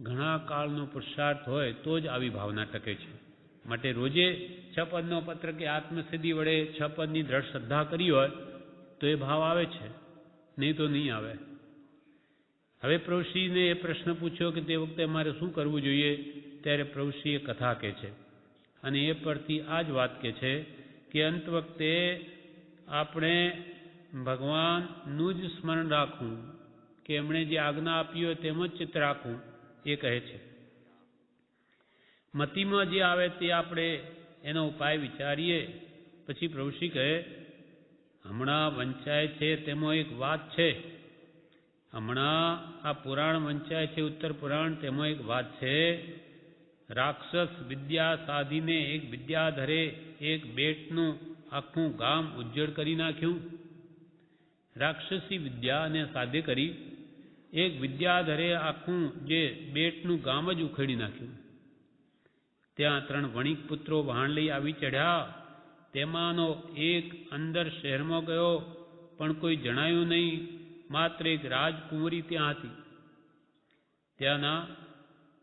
A: ઘણા કાળનો પુરુષાર્થ હોય તો જ આવી ભાવના ટકે છે. માટે રોજે 6 પદનો પત્ર કે આત્મસિદ્ધિ વડે 6 પદની દ્રઢ શ્રદ્ધા કરી હોય તો એ ભાવ આવે છે, નહીં તો નહીં આવે. હવે પ્રભુશ્રીને એ પ્રશ્ન પૂછ્યો કે તે વખતે અમારે શું કરવું જોઈએ, ત્યારે પ્રભુશ્રી એ કથા કહે છે અને એ પરથી આ જ વાત કહે છે કે અંત વખતે આપણે ભગવાનનું જ સ્મરણ રાખવું, કે એમણે જે આજ્ઞા આપી હોય તેમ જ ચિત્ત રાખવું, એ કહે છે. મતિમાં જે આવે તે આપણે એનો ઉપાય વિચારીએ. પછી પ્રભુશ્રી કહે, હમણાં વંચાય છે તેમાં એક વાત છે, હમણાં આ પુરાણ વંચાય છે ઉત્તર પુરાણ, તેમાં એક વાત છે. રાક્ષસ વિદ્યા સાધીને એક વિદ્યાધરે એક બેટનું આખું ગામ ઉજ્જડ કરી નાખ્યું. રાક્ષસી વિદ્યાને સાધે કરી એક વિદ્યાધરે આખું જે બેટનું ગામ જ ઉખેડી નાખ્યું. ત્યાં 3 વણિક પુત્રો વહાણ લઈ આવી ચઢ્યા. તેમાંનો એક અંદર શહેરમાં ગયો, પણ કોઈ જણાયું નહીં. માત્ર એક રાજકુંવરી ત્યાં હતી. ત્યાંના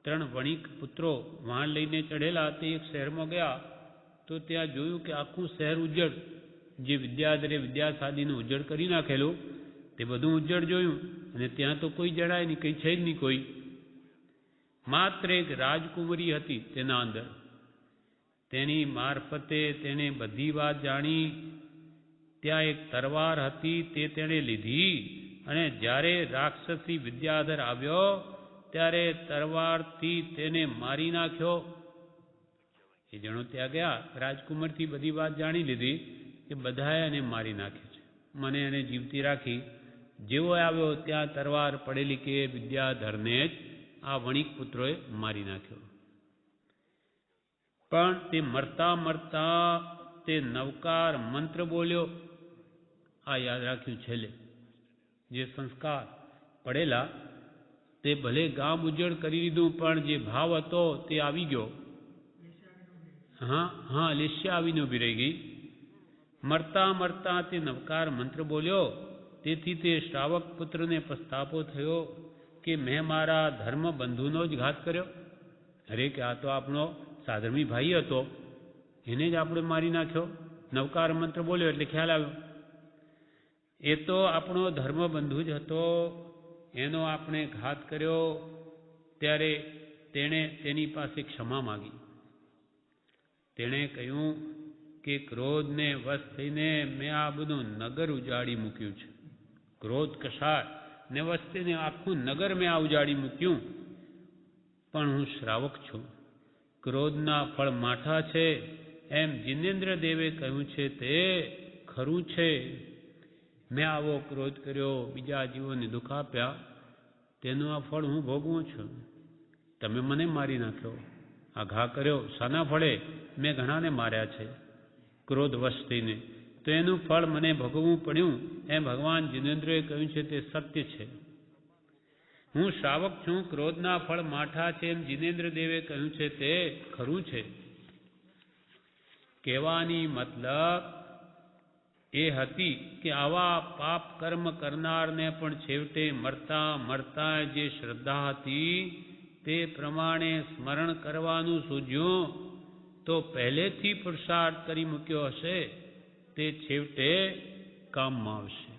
A: 3 વણિક પુત્રો વહાણ લઈને ચઢેલા તે એક શહેરમાં ગયા તો ત્યાં જોયું કે આખું શહેર ઉજ્જડ, જે વિદ્યાધરે વિદ્યા સાધીનું ઉજ્જડ કરી નાખેલું તે બધું ઉજ્જડ જોયું, અને ત્યાં તો કોઈ જણાય નહીં, કંઈ છે જ નહીં કોઈ. માત્ર એક રાજકુંવરી હતી તેના અંદર. તેની મારફતે તેણે બધી વાત જાણી. ત્યાં એક તરવાર હતી, તે તેણે લીધી, અને જ્યારે રાક્ષસી વિદ્યાધર આવ્યો ત્યારે તરવારથી તેને મારી નાખ્યો. એ જણો ત્યાં ગયા, રાજકુમારથી બધી વાત જાણી લીધી કે બધાએ એને મારી નાખ્યો છે, મને એને જીવતી રાખી. જેવો આવ્યો ત્યાં તરવાર પડેલી કે વિદ્યાધરને જ આ વણિક પુત્રોએ મારી નાખ્યો. પણ તે મરતા મરતા તે નવકાર મંત્ર બોલ્યો. આ યાદ રાખ્યું છેલ્લે. જે સંસ્કાર પડેલા તે ભલે ગામ ઉજ્જડ કરી દીધું, પણ જે ભાવ હતો તે આવી ગયો. હા, લેશ્યા આવીને ઊભી રહી ગઈ. મરતા મરતા તે નવકાર મંત્ર બોલ્યો. તેથી તે શ્રાવક પુત્રને પસ્તાપો થયો કે મેં મારા ધર્મ બંધુનો જ ઘાત કર્યો. અરે કે આ તો આપણો સાધર્મી ભાઈ હતો, એને જ આપણે મારી નાખ્યો. નવકાર મંત્ર બોલ્યો એટલે ખ્યાલ આવ્યો, એ તો આપણો ધર્મ બંધુ જ હતો, એનો આપણે ઘાત કર્યો. ત્યારે તેણે તેની પાસે ક્ષમા માગી. તેણે કહ્યું કે ક્રોધને વશ થઈને મેં આ બધું નગર ઉજાડી મૂક્યું છે. ક્રોધ કષાય ને વશ થઈને આખું નગર મેં આ ઉજાડી મૂક્યું. પણ હું શ્રાવક છું, ક્રોધના ફળ માઠા છે એમ જિનેન્દ્ર દેવે કહ્યું છે તે ખરું છે. મેં આવો ક્રોધ કર્યો, બીજા જીવોને દુઃખ આપ્યા, તેનું આ ફળ હું ભોગવું છું. તમે મને મારી નાખ્યો, આ ઘા કર્યો શાના ફળે? મેં ઘણાને માર્યા છે ક્રોધવશ થઈને, તો એનું ફળ મને ભોગવવું પડ્યું એમ ભગવાન જિનેન્દ્રએ કહ્યું છે તે સત્ય છે. હું શ્રાવક છું, ક્રોધના ફળ માઠા છે એમ જિનેન્દ્ર દેવે કહ્યું છે તે ખરું છે. કહેવાની મતલબ એ હતી કે આવા પાપ કર્મ કરનારને પણ છેવટે મરતા મરતા જે શ્રદ્ધા હતી તે પ્રમાણે સ્મરણ કરવાનું સૂઝ્યું તો પહેલેથી પુરુષાર્થ કરી મૂક્યો હશે તે છેવટે કામમાં આવશે.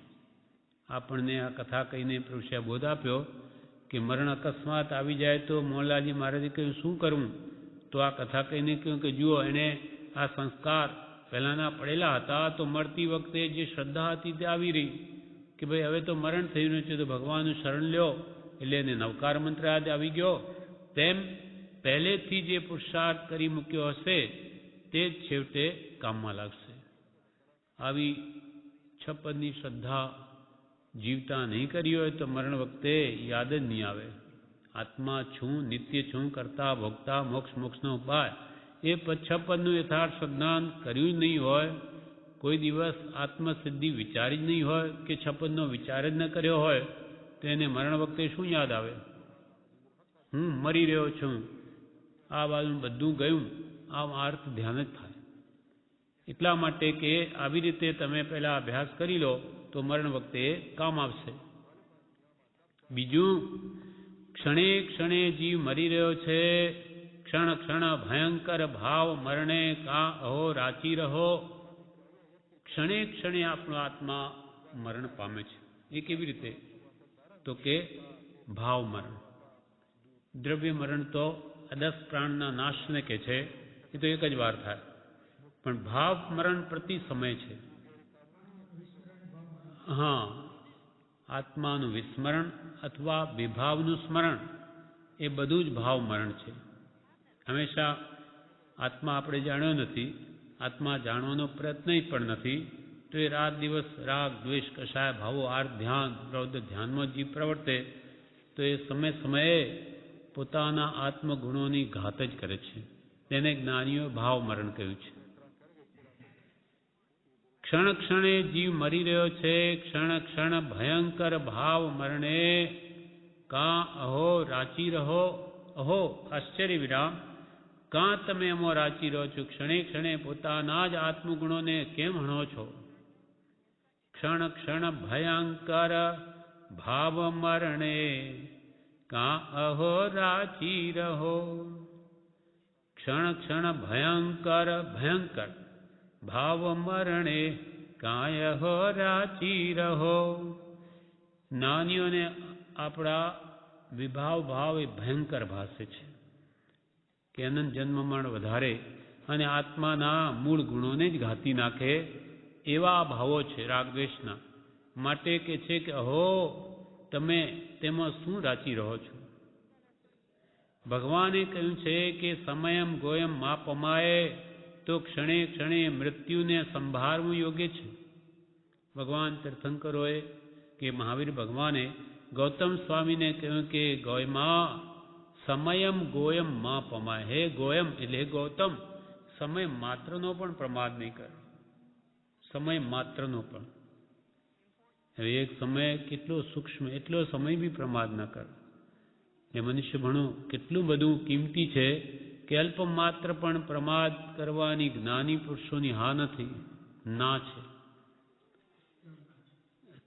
A: આપણને આ કથા કહીને પુરુષે બોધ આપ્યો કે મરણ અકસ્માત આવી જાય તો મોહનલાલજી મહારાજે કહ્યું શું કરવું? તો આ કથા કહીને કહ્યું કે જુઓ, એને આ સંસ્કાર પહેલાંના પડેલા હતા તો મળતી વખતે જે શ્રદ્ધા હતી તે આવી રહી કે ભાઈ હવે તો મરણ થયું છે તો ભગવાનનું શરણ લ્યો, એટલે એને નવકાર મંત્ર યાદ આવી ગયો. તેમ પહેલેથી જે પુરુષાર્થ કરી મૂક્યો હશે તે જ છેવટે કામમાં લાગશે. આવી 6 પદની શ્રદ્ધા જીવતા નહીં કરી હોય તો મરણ વખતે યાદ જ નહીં આવે. આત્મા છું, નિત્ય છું, કરતા ભોગતા, મોક્ષ મોક્ષનો ઉપાય, એ 6 પદનું યથાર્થ જ્ઞાન કર્યું જ નહીં હોય, કોઈ દિવસ આત્મસિદ્ધિ વિચારી જ નહીં હોય કે 6 પદનો વિચાર જ ન કર્યો હોય તો એને મરણ વખતે શું યાદ આવે? હું મરી રહ્યો છું, આ બાજુ બધું ગયું, આમ અર્થ ધ્યાન જ થાય. એટલા માટે કે આવી રીતે તમે પહેલાં અભ્યાસ કરી લો તો મરણ વખતે કામ આવશે. બીજું, ક્ષણે ક્ષણે જીવ મરી રહ્યો છે, ક્ષણ ક્ષણ ભયંકર ભાવ મરણે કા અહો રાચી રહો. ક્ષણે ક્ષણે આપણો આત્મા મરણ પામે છે. એ કેવી રીતે? તો કે ભાવ મરણ. દ્રવ્ય મરણ તો 10 પ્રાણના નાશને કે છે, એ તો એક જ વાર થાય, પણ ભાવ મરણ પ્રતિ સમય છે. હા, આત્માનું વિસ્મરણ અથવા વિભાવનું સ્મરણ એ બધું જ ભાવ મરણ છે. હંમેશા આત્મા આપણે જાણ્યો નથી, આત્મા જાણવાનો પ્રયત્ન પણ નથી, તો એ રાત દિવસ રાગ દ્વેષ કશાય ભાવો આર્થ ધ્યાન રૌદ્ર ધ્યાનમાં જીવ પ્રવર્તે તો એ સમય સમયે પોતાના આત્મગુણોની ઘાત જ કરે છે. તેને જ્ઞાનીઓ ભાવ મરણ કહ્યું છે. ક્ષણ ક્ષણે જીવ મરી રહ્યો છે, ક્ષણ ક્ષણ ભયંકર ભાવ મરણે, કાં અહો રાચી રહો, અહો આશ્ચર્ય વિરામ, કાં તમે એમાં રાચી રહ્યો છો? ક્ષણે ક્ષણે પોતાના જ આત્મગુણોને કેમ હણો છો? ક્ષણ ક્ષણ ભયંકર ભાવ મરણે, કાં અહો રાચી રહો. ક્ષણ ક્ષણ ભયંકર ભયંકર ભાવ મરણે, કાય હો રાચી રહો. જ્ઞાનીઓને આપણા વિભાવ ભાવ એ ભયંકર ભાષે છે કે અનંત જન્મ મરણ વધારે અને આત્માના મૂળ ગુણોને જ ઘાતી નાખે એવા ભાવો છે રાગદ્વેષના. માટે કે છે કે અહો તમે તેમાં શું રાચી રહો છો? ભગવાને કહ્યું છે કે સમયમ ગોયમ માપમાય, તો ક્ષણે ક્ષણે મૃત્યુને સંભાળવું યોગ્ય છે. ભગવાન તીર્થંકરોએ કે મહાવીર ભગવાને ગૌતમ સ્વામીને કહ્યું કે ગોયમાં સમયમ ગોયમ માં પમાય. હે ગોયમ એટલે હે ગૌતમ, સમય માત્રનો પણ પ્રમાદ નહીં કરે. સમય માત્રનો પણ. હવે એક સમય કેટલો સૂક્ષ્મ, એટલો સમય બી પ્રમાદ ન કરે. એ મનુષ્ય ભણું કેટલું બધું કિંમતી છે કે અલ્પ માત્ર પણ પ્રમાદ કરવાની જ્ઞાની પુરુષોની હા નથી, ના છે,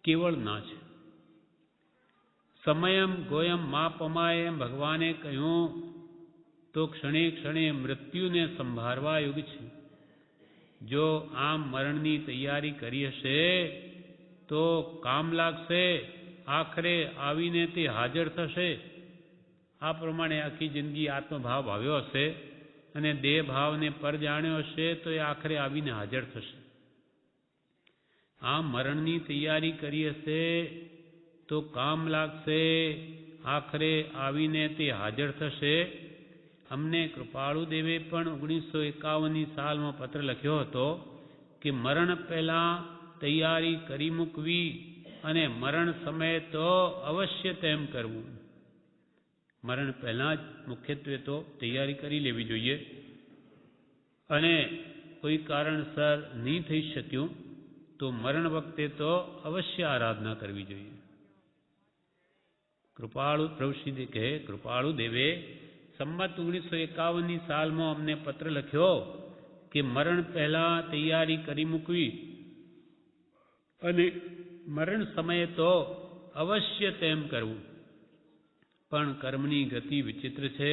A: કેવળ ના છે. સમયમ ગોયમ માપમાય એમ ભગવાને કહ્યું તો ક્ષણે ક્ષણે મૃત્યુને સંભાળવા યોગ છે. જો આમ મરણની તૈયારી કરી હશે તો કામ લાગશે, આખરે આવીને તે હાજર થશે. આ પ્રમાણે આખી જિંદગી આત્મભાવ ભાવ્યો હશે અને દેહ ભાવને પર જાણ્યો હશે તો એ આખરે આવીને હાજર થશે. આ મરણની તૈયારી કરી હશે તો કામ લાગશે, આખરે આવીને તે હાજર થશે. અમને કૃપાળુ દેવે પણ 1951ની સાલમાં પત્ર લખ્યો હતો કે મરણ પહેલાં તૈયારી કરી મૂકવી અને મરણ સમયે તો અવશ્ય તેમ કરવું. મરણ પહેલાં જ મુખ્યત્વે તો તૈયારી કરી લેવી જોઈએ અને કોઈ કારણસર નહીં થઈ શક્યું તો મરણ વખતે તો અવશ્ય આરાધના કરવી જોઈએ. કૃપાળુ પ્રભુશ્રી કહે કૃપાળુ દેવે સંમત 1951ની સાલમાં અમને પત્ર લખ્યો કે મરણ પહેલાં તૈયારી કરી મૂકવી અને મરણ સમયે તો અવશ્ય તેમ કરવું. પણ કર્મની ગતિ વિચિત્ર છે,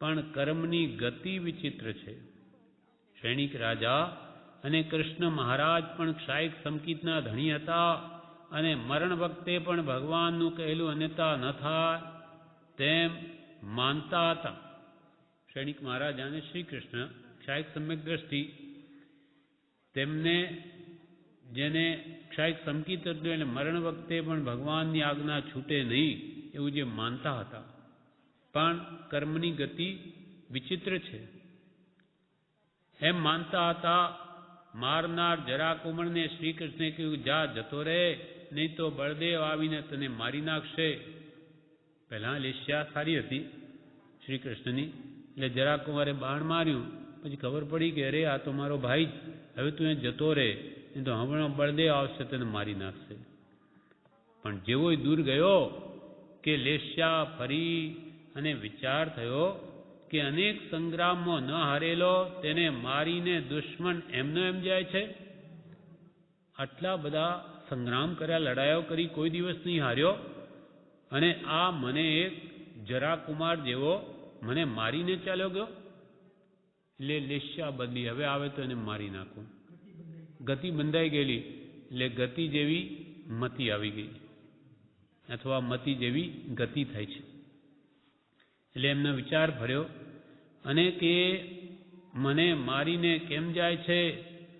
A: પણ કર્મની ગતિ વિચિત્ર છે. સૈનિક રાજા અને કૃષ્ણ મહારાજ પણ ક્ષાયિક સંકિતના ધણી હતા અને મરણ વખતે પણ ભગવાનનું કહેલું અન્યતા ન થાય તેમ માનતા હતા. સૈનિક મહારાજ અને શ્રી કૃષ્ણ ક્ષાયિક સમ્યક દ્રષ્ટિ, તેમને જેને ક્ષાયિક સંકિત હતું એટલે મરણ વખતે પણ ભગવાનની આજ્ઞા છૂટે નહીં એવું જે માનતા હતા. પણ કર્મની ગતિ વિચિત્ર છે એમ માનતા હતા. મારનાર જરાકુમળને શ્રી કૃષ્ણે કહ્યું જા જતો રહે, નહીં તો બળદેવ આવીને તને મારી નાખશે. પહેલાં લેસ્યા સારી હતી શ્રી કૃષ્ણની, એટલે જરાકુમારે બાણ માર્યું, પછી ખબર પડી કે અરે આ તો મારો ભાઈ જ, હવે તું એ જતો રહે, નહીં તો હમણાં બળદેવ આવશે તને મારી નાખશે. પણ જેવો દૂર ગયો કે લેસ્યા ફરી અને વિચાર થયો કે અનેક સંગ્રામમાં ન હારેલો તેને મારીને દુશ્મન એમનો એમ જાય છે. આટલા બધા સંગ્રામ કર્યા, લડાઈઓ કરી, કોઈ દિવસ નહીં હાર્યો અને આ મને એક જરાકુમાર જેવો મને મારીને ચાલ્યો ગયો. એટલે લેસ્યા બદલી, હવે આવે તો એને મારી નાખું. ગતિ બંધાઈ ગયેલી એટલે ગતિ જેવી મતિ આવી ગઈ અથવા મતિ જેવી ગતિ થાય છે. એટલે એમનો વિચાર ભર્યો અને કે મને મારીને કેમ જાય છે,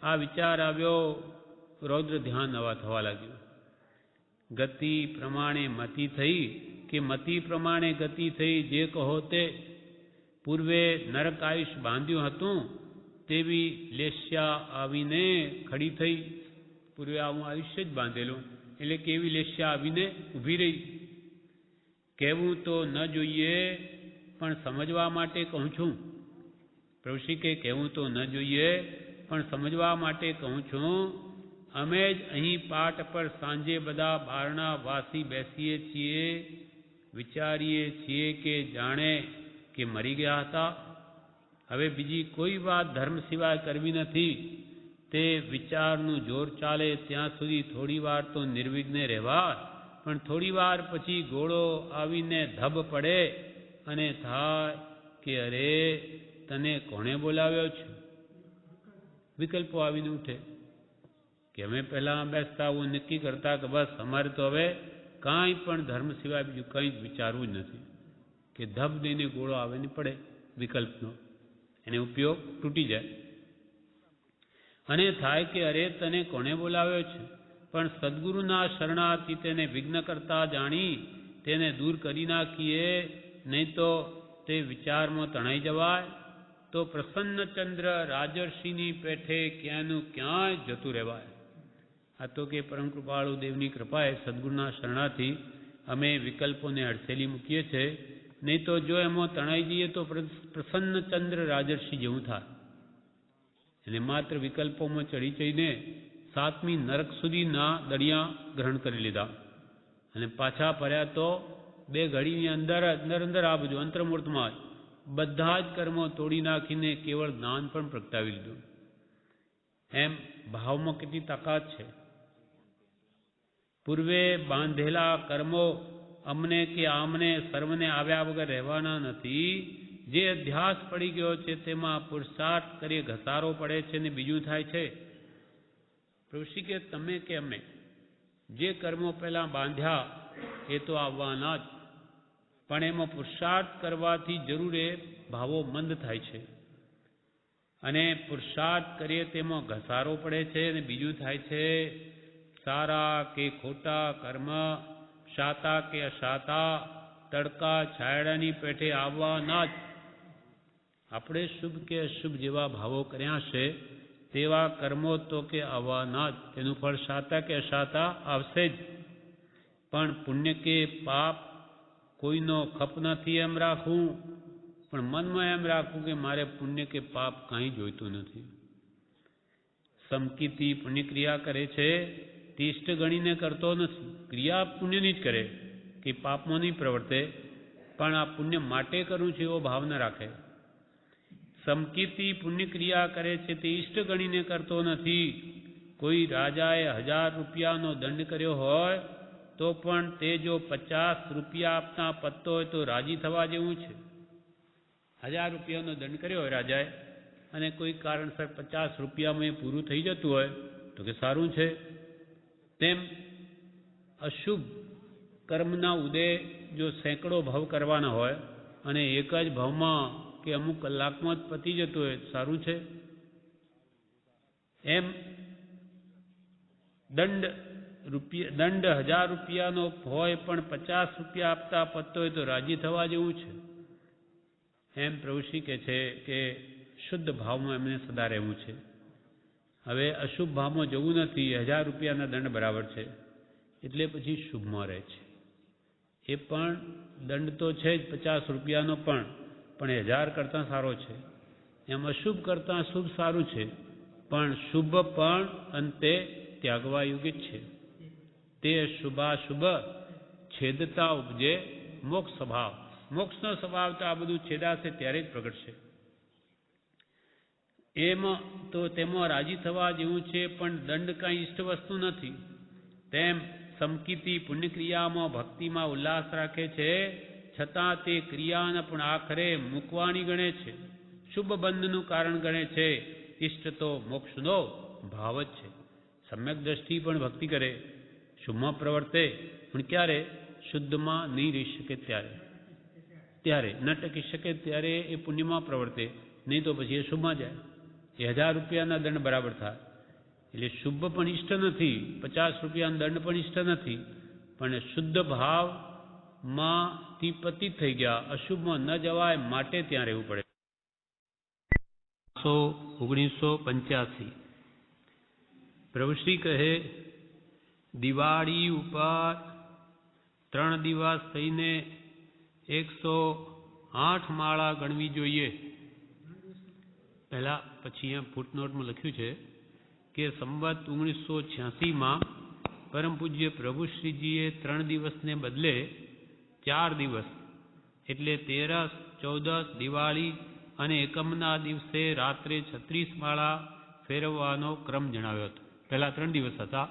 A: આ વિચાર આવ્યો. રૌદ્ર ધ્યાન નવા થવા લાગ્યું. ગતિ પ્રમાણે મતિ થઈ કે મતિ પ્રમાણે ગતિ થઈ, જે કહો તે. પૂર્વે નરક આયુષ બાંધ્યું હતું તેવી લેસ્યા આવીને ખડી થઈ. પૂર્વે આવું આયુષ્ય જ બાંધેલું એટલે કેવી લેસ્યા આવીને ઊભી રહી. કહેવું તો ન જોઈએ પણ સમજવા માટે કહું છું. પ્રભુશ્રી કે કહેવું તો ન જોઈએ પણ સમજવા માટે કહું છું. અમે જ અહીં પાટ પર સાંજે બધા બારણા વાસી બેસીએ છીએ, વિચારીએ છીએ કે જાણે કે મરી ગયા હતા. હવે બીજી કોઈ વાત ધર્મ સિવાય કરવી નથી. તે વિચારનું જોર ચાલે ત્યાં સુધી થોડી વાર તો નિર્વિઘ્ને રહેવા, પણ થોડી વાર પછી ઘોડો આવીને ધબ પડે અને થાય કે અરે તને કોણે બોલાવ્યો છે? વિકલ્પો આવીને ઉઠે કે અમે પહેલાં બેસતા હું નક્કી કરતા કે બસ અમારે તો હવે કાંઈ પણ ધર્મ સિવાય બીજું કંઈ જ વિચારવું જ નથી, કે ધબ દઈને ઘોડો આવે ને પડે વિકલ્પનો, એને ઉપયોગ તૂટી જાય અને થાય કે અરે તને કોણે બોલાવ્યો છે? પણ સદગુરુના શરણાર્થી તેને વિઘ્ન કરતા જાણી તેને દૂર કરી નાખીએ, નહીં તો તે વિચારમાં તણાઈ જવાય તો પ્રસન્નચંદ્ર રાજર્ષિની પેઠે ક્યાંનું ક્યાંય જતું રહેવાય. આ તો કે પરમ કૃપાળુ દેવની કૃપાએ સદગુરુના શરણાથી અમે વિકલ્પોને અડસેલી મૂકીએ છીએ, નહીં તો જો એમાં તણાઈ જઈએ તો પ્રસન્નચંદ્ર રાજર્ષિ જેવું થાય. એટલે માત્ર વિકલ્પોમાં ચડી ચડીને 7મી નરક સુધીના દળિયા ગ્રહણ કરી લીધા અને પાછા ફર્યા તો 2 ઘડીની અંદર આ બધું અંતર્મૂર્તમાં બધા જ કર્મો તોડી નાખીને કેવળ જ્ઞાન પણ પ્રગટાવી લીધું. એમ ભાવમાં કેટલી તાકાત છે. પૂર્વે બાંધેલા કર્મો અમને કે આમને સર્વને આવ્યા વગર રહેવાના નથી. જે અધ્યાસ પડી ગયો છે તેમાં પુરુષાર્થ કરીએ ઘસારો પડે છે ને બીજું થાય છે. ઋષિ કે તમે કે અમે જે કર્મો પહેલાં બાંધ્યા એ તો આવવાના જ, પણ એમાં પુરુષાર્થ કરવાથી જરૂરે ભાવો મંદ થાય છે અને પુરુષાર્થ કરીએ તેમાં ઘસારો પડે છે અને બીજું થાય છે. સારા કે ખોટા કર્મ, શાતા કે અશાતા, તડકા છાયડાની પેઠે આવવાના જ. આપણે શુભ કે અશુભ જેવા ભાવો કર્યા છે તેવા કર્મો તો કે આવવાના જ, તેનું ફળ શાતા કે અશાતા આવશે જ. પણ પુણ્ય કે પાપ કોઈનો ખપ નથી એમ રાખવું, પણ મનમાં એમ રાખવું કે મારે પુણ્ય કે પાપ કાંઈ જોઈતું નથી. સમકીતિ પુણ્ય ક્રિયા કરે છે તે ઇષ્ટ ગણીને કરતો નથી. ક્રિયા પુણ્યની જ કરે કે પાપમાં નહીં પ્રવર્તે, પણ આ પુણ્ય માટે કરું છું એવો ભાવ ન રાખે. સમકીર્તિ પુણ્ય ક્રિયા કરે છે તે ઇષ્ટ ગણીને કરતો નથી. કોઈ રાજાએ 1000 રૂપિયાનો દંડ કર્યો હોય તો પણ તે જો 50 રૂપિયા આપતા પતતો હોય તો રાજી થવા જેવું છે. 1000 રૂપિયાનો દંડ કર્યો હોય રાજાએ અને કોઈ કારણસર 50 રૂપિયામાં પૂરું થઈ જતું હોય તો કે સારું છે. તેમ અશુભ કર્મના ઉદય જો સેંકડો ભાવ કરવાના હોય અને એક જ ભાવમાં કે અમુક કલાકમાં જ પતી જતું હોય સારું છે. એમ દંડ 1000 રૂપિયાનો હોય પણ 50 રૂપિયા આપતા પતતો હોય તો રાજી થવા જેવું છે. એમ પ્રભુશ્રી કહે છે કે શુદ્ધ ભાવમાં એમને સદા રહેવું છે. હવે અશુભ ભાવમાં જવું નથી. 1000 રૂપિયાના દંડ બરાબર છે એટલે પછી શુભમાં રહે છે. એ પણ દંડ તો છે જ 50 રૂપિયાનો પણ 1000 કરતાં સારો છે. એમ અશુભ કરતાં શુભ સારું છે, પણ શુભ પણ અંતે ત્યાગવા યોગ્ય છે. તે શુભાશુભ છેદતા ઉપજે મોક્ષ સ્વભાવ. મોક્ષનો સ્વભાવ તો આ બધું છેદાશે ત્યારે જ પ્રગટશે. એમ તો તેમાં રાજી થવા જેવું છે, પણ દંડ કાંઈ ઇષ્ટ વસ્તુ નથી. તેમ સમકીર્તિ પુણ્યક્રિયામાં ભક્તિમાં ઉલ્લાસ રાખે છે, છતાં તે ક્રિયાને પણ આખરે મૂકવાની ગણે છે. શુભ બંધનું કારણ ગણે છે. ઇષ્ટ તો મોક્ષનો ભાવ જ છે. સમ્યક દ્રષ્ટિ પણ ભક્તિ કરે, શુભમાં પ્રવર્તે, પણ ક્યારે? શુદ્ધમાં નહીં રહી શકે ત્યારે ન ટકી શકે ત્યારે એ પુણ્યમાં પ્રવર્તે, નહીં તો પછી એ શુભમાં જાય. એ 1000 રૂપિયાના દંડ બરાબર થાય. એટલે શુભ પણ ઇષ્ટ નથી, 50 રૂપિયાનો દંડ પણ ઇષ્ટ નથી, પણ શુદ્ધ ભાવમાંથી પતિત થઈ ગયા, અશુભમાં ન જવાય માટે ત્યાં રહેવું પડે. 1985 પ્રભુશ્રી કહે દિવાળી ઉપર 3 દિવસ થઈને 108 માળા ગણવી જોઈએ. પહેલાં પછી અહીંયા ફૂટનોટમાં લખ્યું છે કે સંવત 1986માં પરમ પૂજ્ય પ્રભુશ્રીજીએ 3 દિવસને બદલે 4 દિવસ એટલે 13, 14 દિવાળી અને એકમના દિવસે રાત્રે 36 માળા ફેરવવાનો ક્રમ જણાવ્યો હતો. પહેલાં 3 દિવસ હતા,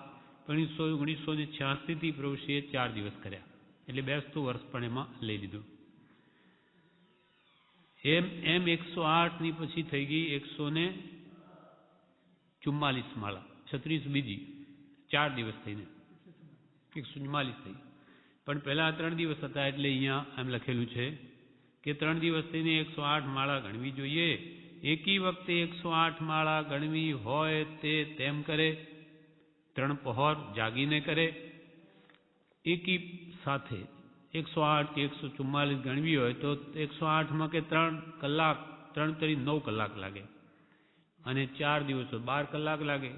A: પણ 1986થી પ્રભુશ્રીએ 4 દિવસ કર્યા, એટલે બેસતું વર્ષ પણ એમાં લઈ લીધું. એમ 108ની પછી થઈ ગઈ 144 માળા, 36 બીજી, 4 દિવસ થઈને 144 થઈ. પણ પહેલાં 3 દિવસ હતા એટલે અહીંયા એમ લખેલું છે કે 3 દિવસ થઈને 108 માળા ગણવી જોઈએ. એકી વખતે 108 માળા ગણવી હોય તે તેમ કરે, 3 પહોર જાગીને કરે. એકી સાથે 108 કે 144 ગણવી હોય તો 108માં કે 3 કલાક, 3 તરી 9 કલાક લાગે, અને 4 દિવસો 12 કલાક લાગે.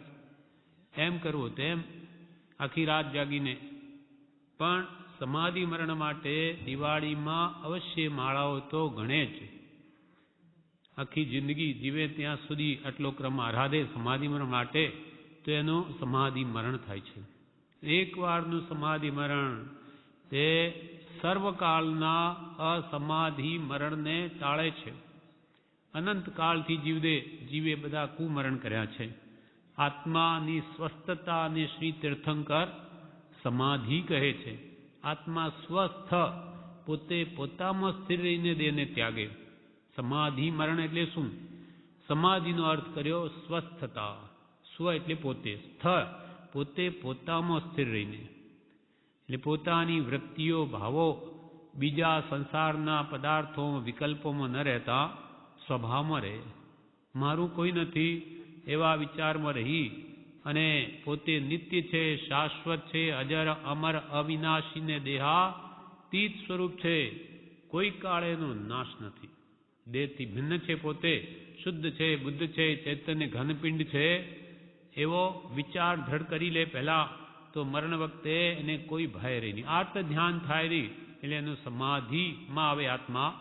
A: એમ કરવું તેમ આખી રાત જાગીને. પણ સમાધિ મરણ માટે દિવાળીમાં અવશ્ય માળાઓ તો ગણે જ. આખી જિંદગી જીવે ત્યાં સુધી આટલો ક્રમ આરાધે સમાધિ મરણ માટે, તો એનું સમાધિ મરણ થાય છે. એકવારનું સમાધિ મરણ તે સર્વકાળના અસમાધિ મરણને ટાળે છે. અનંતકાળથી જીવે બધા કુમરણ કર્યા છે. આત્માની સ્વસ્થતા અને શ્રી તીર્થંકર સમાધિ કહે છે. આત્મા સ્વસ્થ, પોતે પોતામાં સ્થિર રહીને દેહને ત્યાગે. સમાધિ મરણ એટલે શું? સમાધિનો અર્થ કર્યો સ્વસ્થતા. સ્વ એટલે પોતે, સ્થ પોતે પોતામાં સ્થિર રહીને, એટલે પોતાની વૃત્તિઓ, ભાવો બીજા સંસારના પદાર્થો, વિકલ્પોમાં ન રહેતા સ્વભાવમાં રહે. મારું કોઈ નથી એવા વિચારમાં રહી અને પોતે નિત્ય છે, શાશ્વત છે, અજર અમર અવિનાશીને દેહાતીત સ્વરૂપ છે, કોઈ કાળે એનો નાશ નથી. દેહથી ભિન્ન છે, પોતે શુદ્ધ છે, બુદ્ધ છે, ચૈતન્ય ઘનપિંડ છે, એવો વિચાર દ્રઢ કરી લે પહેલા, તો મરણ વખતે એને કોઈ ભય રહી નહીં, આર્ત ધ્યાન થાય નહીં, એટલે એનું સમાધિમાં આવે આત્મા,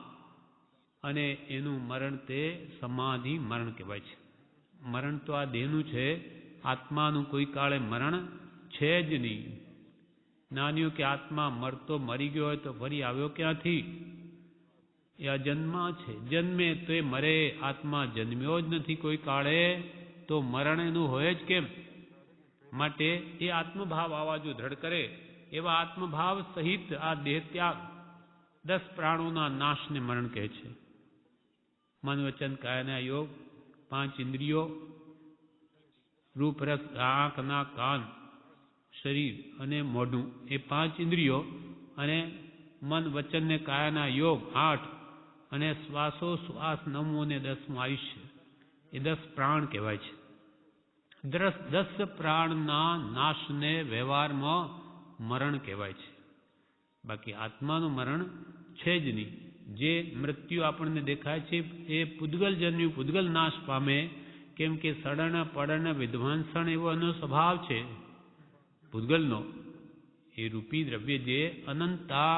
A: અને એનું મરણ તે સમાધિ મરણ કહેવાય છે. મરણ તો આ દેહનું છે, આત્માનું કોઈ કાળે મરણ છે જ નહીં. નાન્યું કે આત્મા મરતો મરી ગયો હોય તો ફરી આવ્યો ક્યાંથી? એ અજન્મા છે. જન્મે તો એ મરે, આત્મા જન્મ્યો જ નથી કોઈ કાળે, તો મરણ એનું હોય જ કેમ? માટે એ આત્મભાવ આવા જો દ્રઢ કરે, એવા આત્મભાવ સહિત આ દેહ ત્યાગ 10 પ્રાણોના નાશને મરણ કહે છે. મન વચન કાયાના યોગ, 5 ઇન્દ્રિયો, રૂપ રસ આંખ નાક કાન શરીર અને મોઢું, એ 5 ઇન્દ્રિયો, અને મન વચન ને કાયાના યોગ 8, અને શ્વાસો શ્વાસ 9 અને 10મું આયુષ્ય, એ 10 પ્રાણ કહેવાય છે. 10 પ્રાણના નાશને વ્યવહારમાં મરણ કહેવાય છે. બાકી આત્માનું મરણ છે જ નહીં. જે મૃત્યુ આપણને દેખાય છે એ પૂદગલ જન્યું પૂદગલ નાશ પામે, કેમ કે સડન પડન વિધ્વંસણ એવો એનો સ્વભાવ છે પૂદગલનો. એ રૂપી દ્રવ્ય જે અનંતા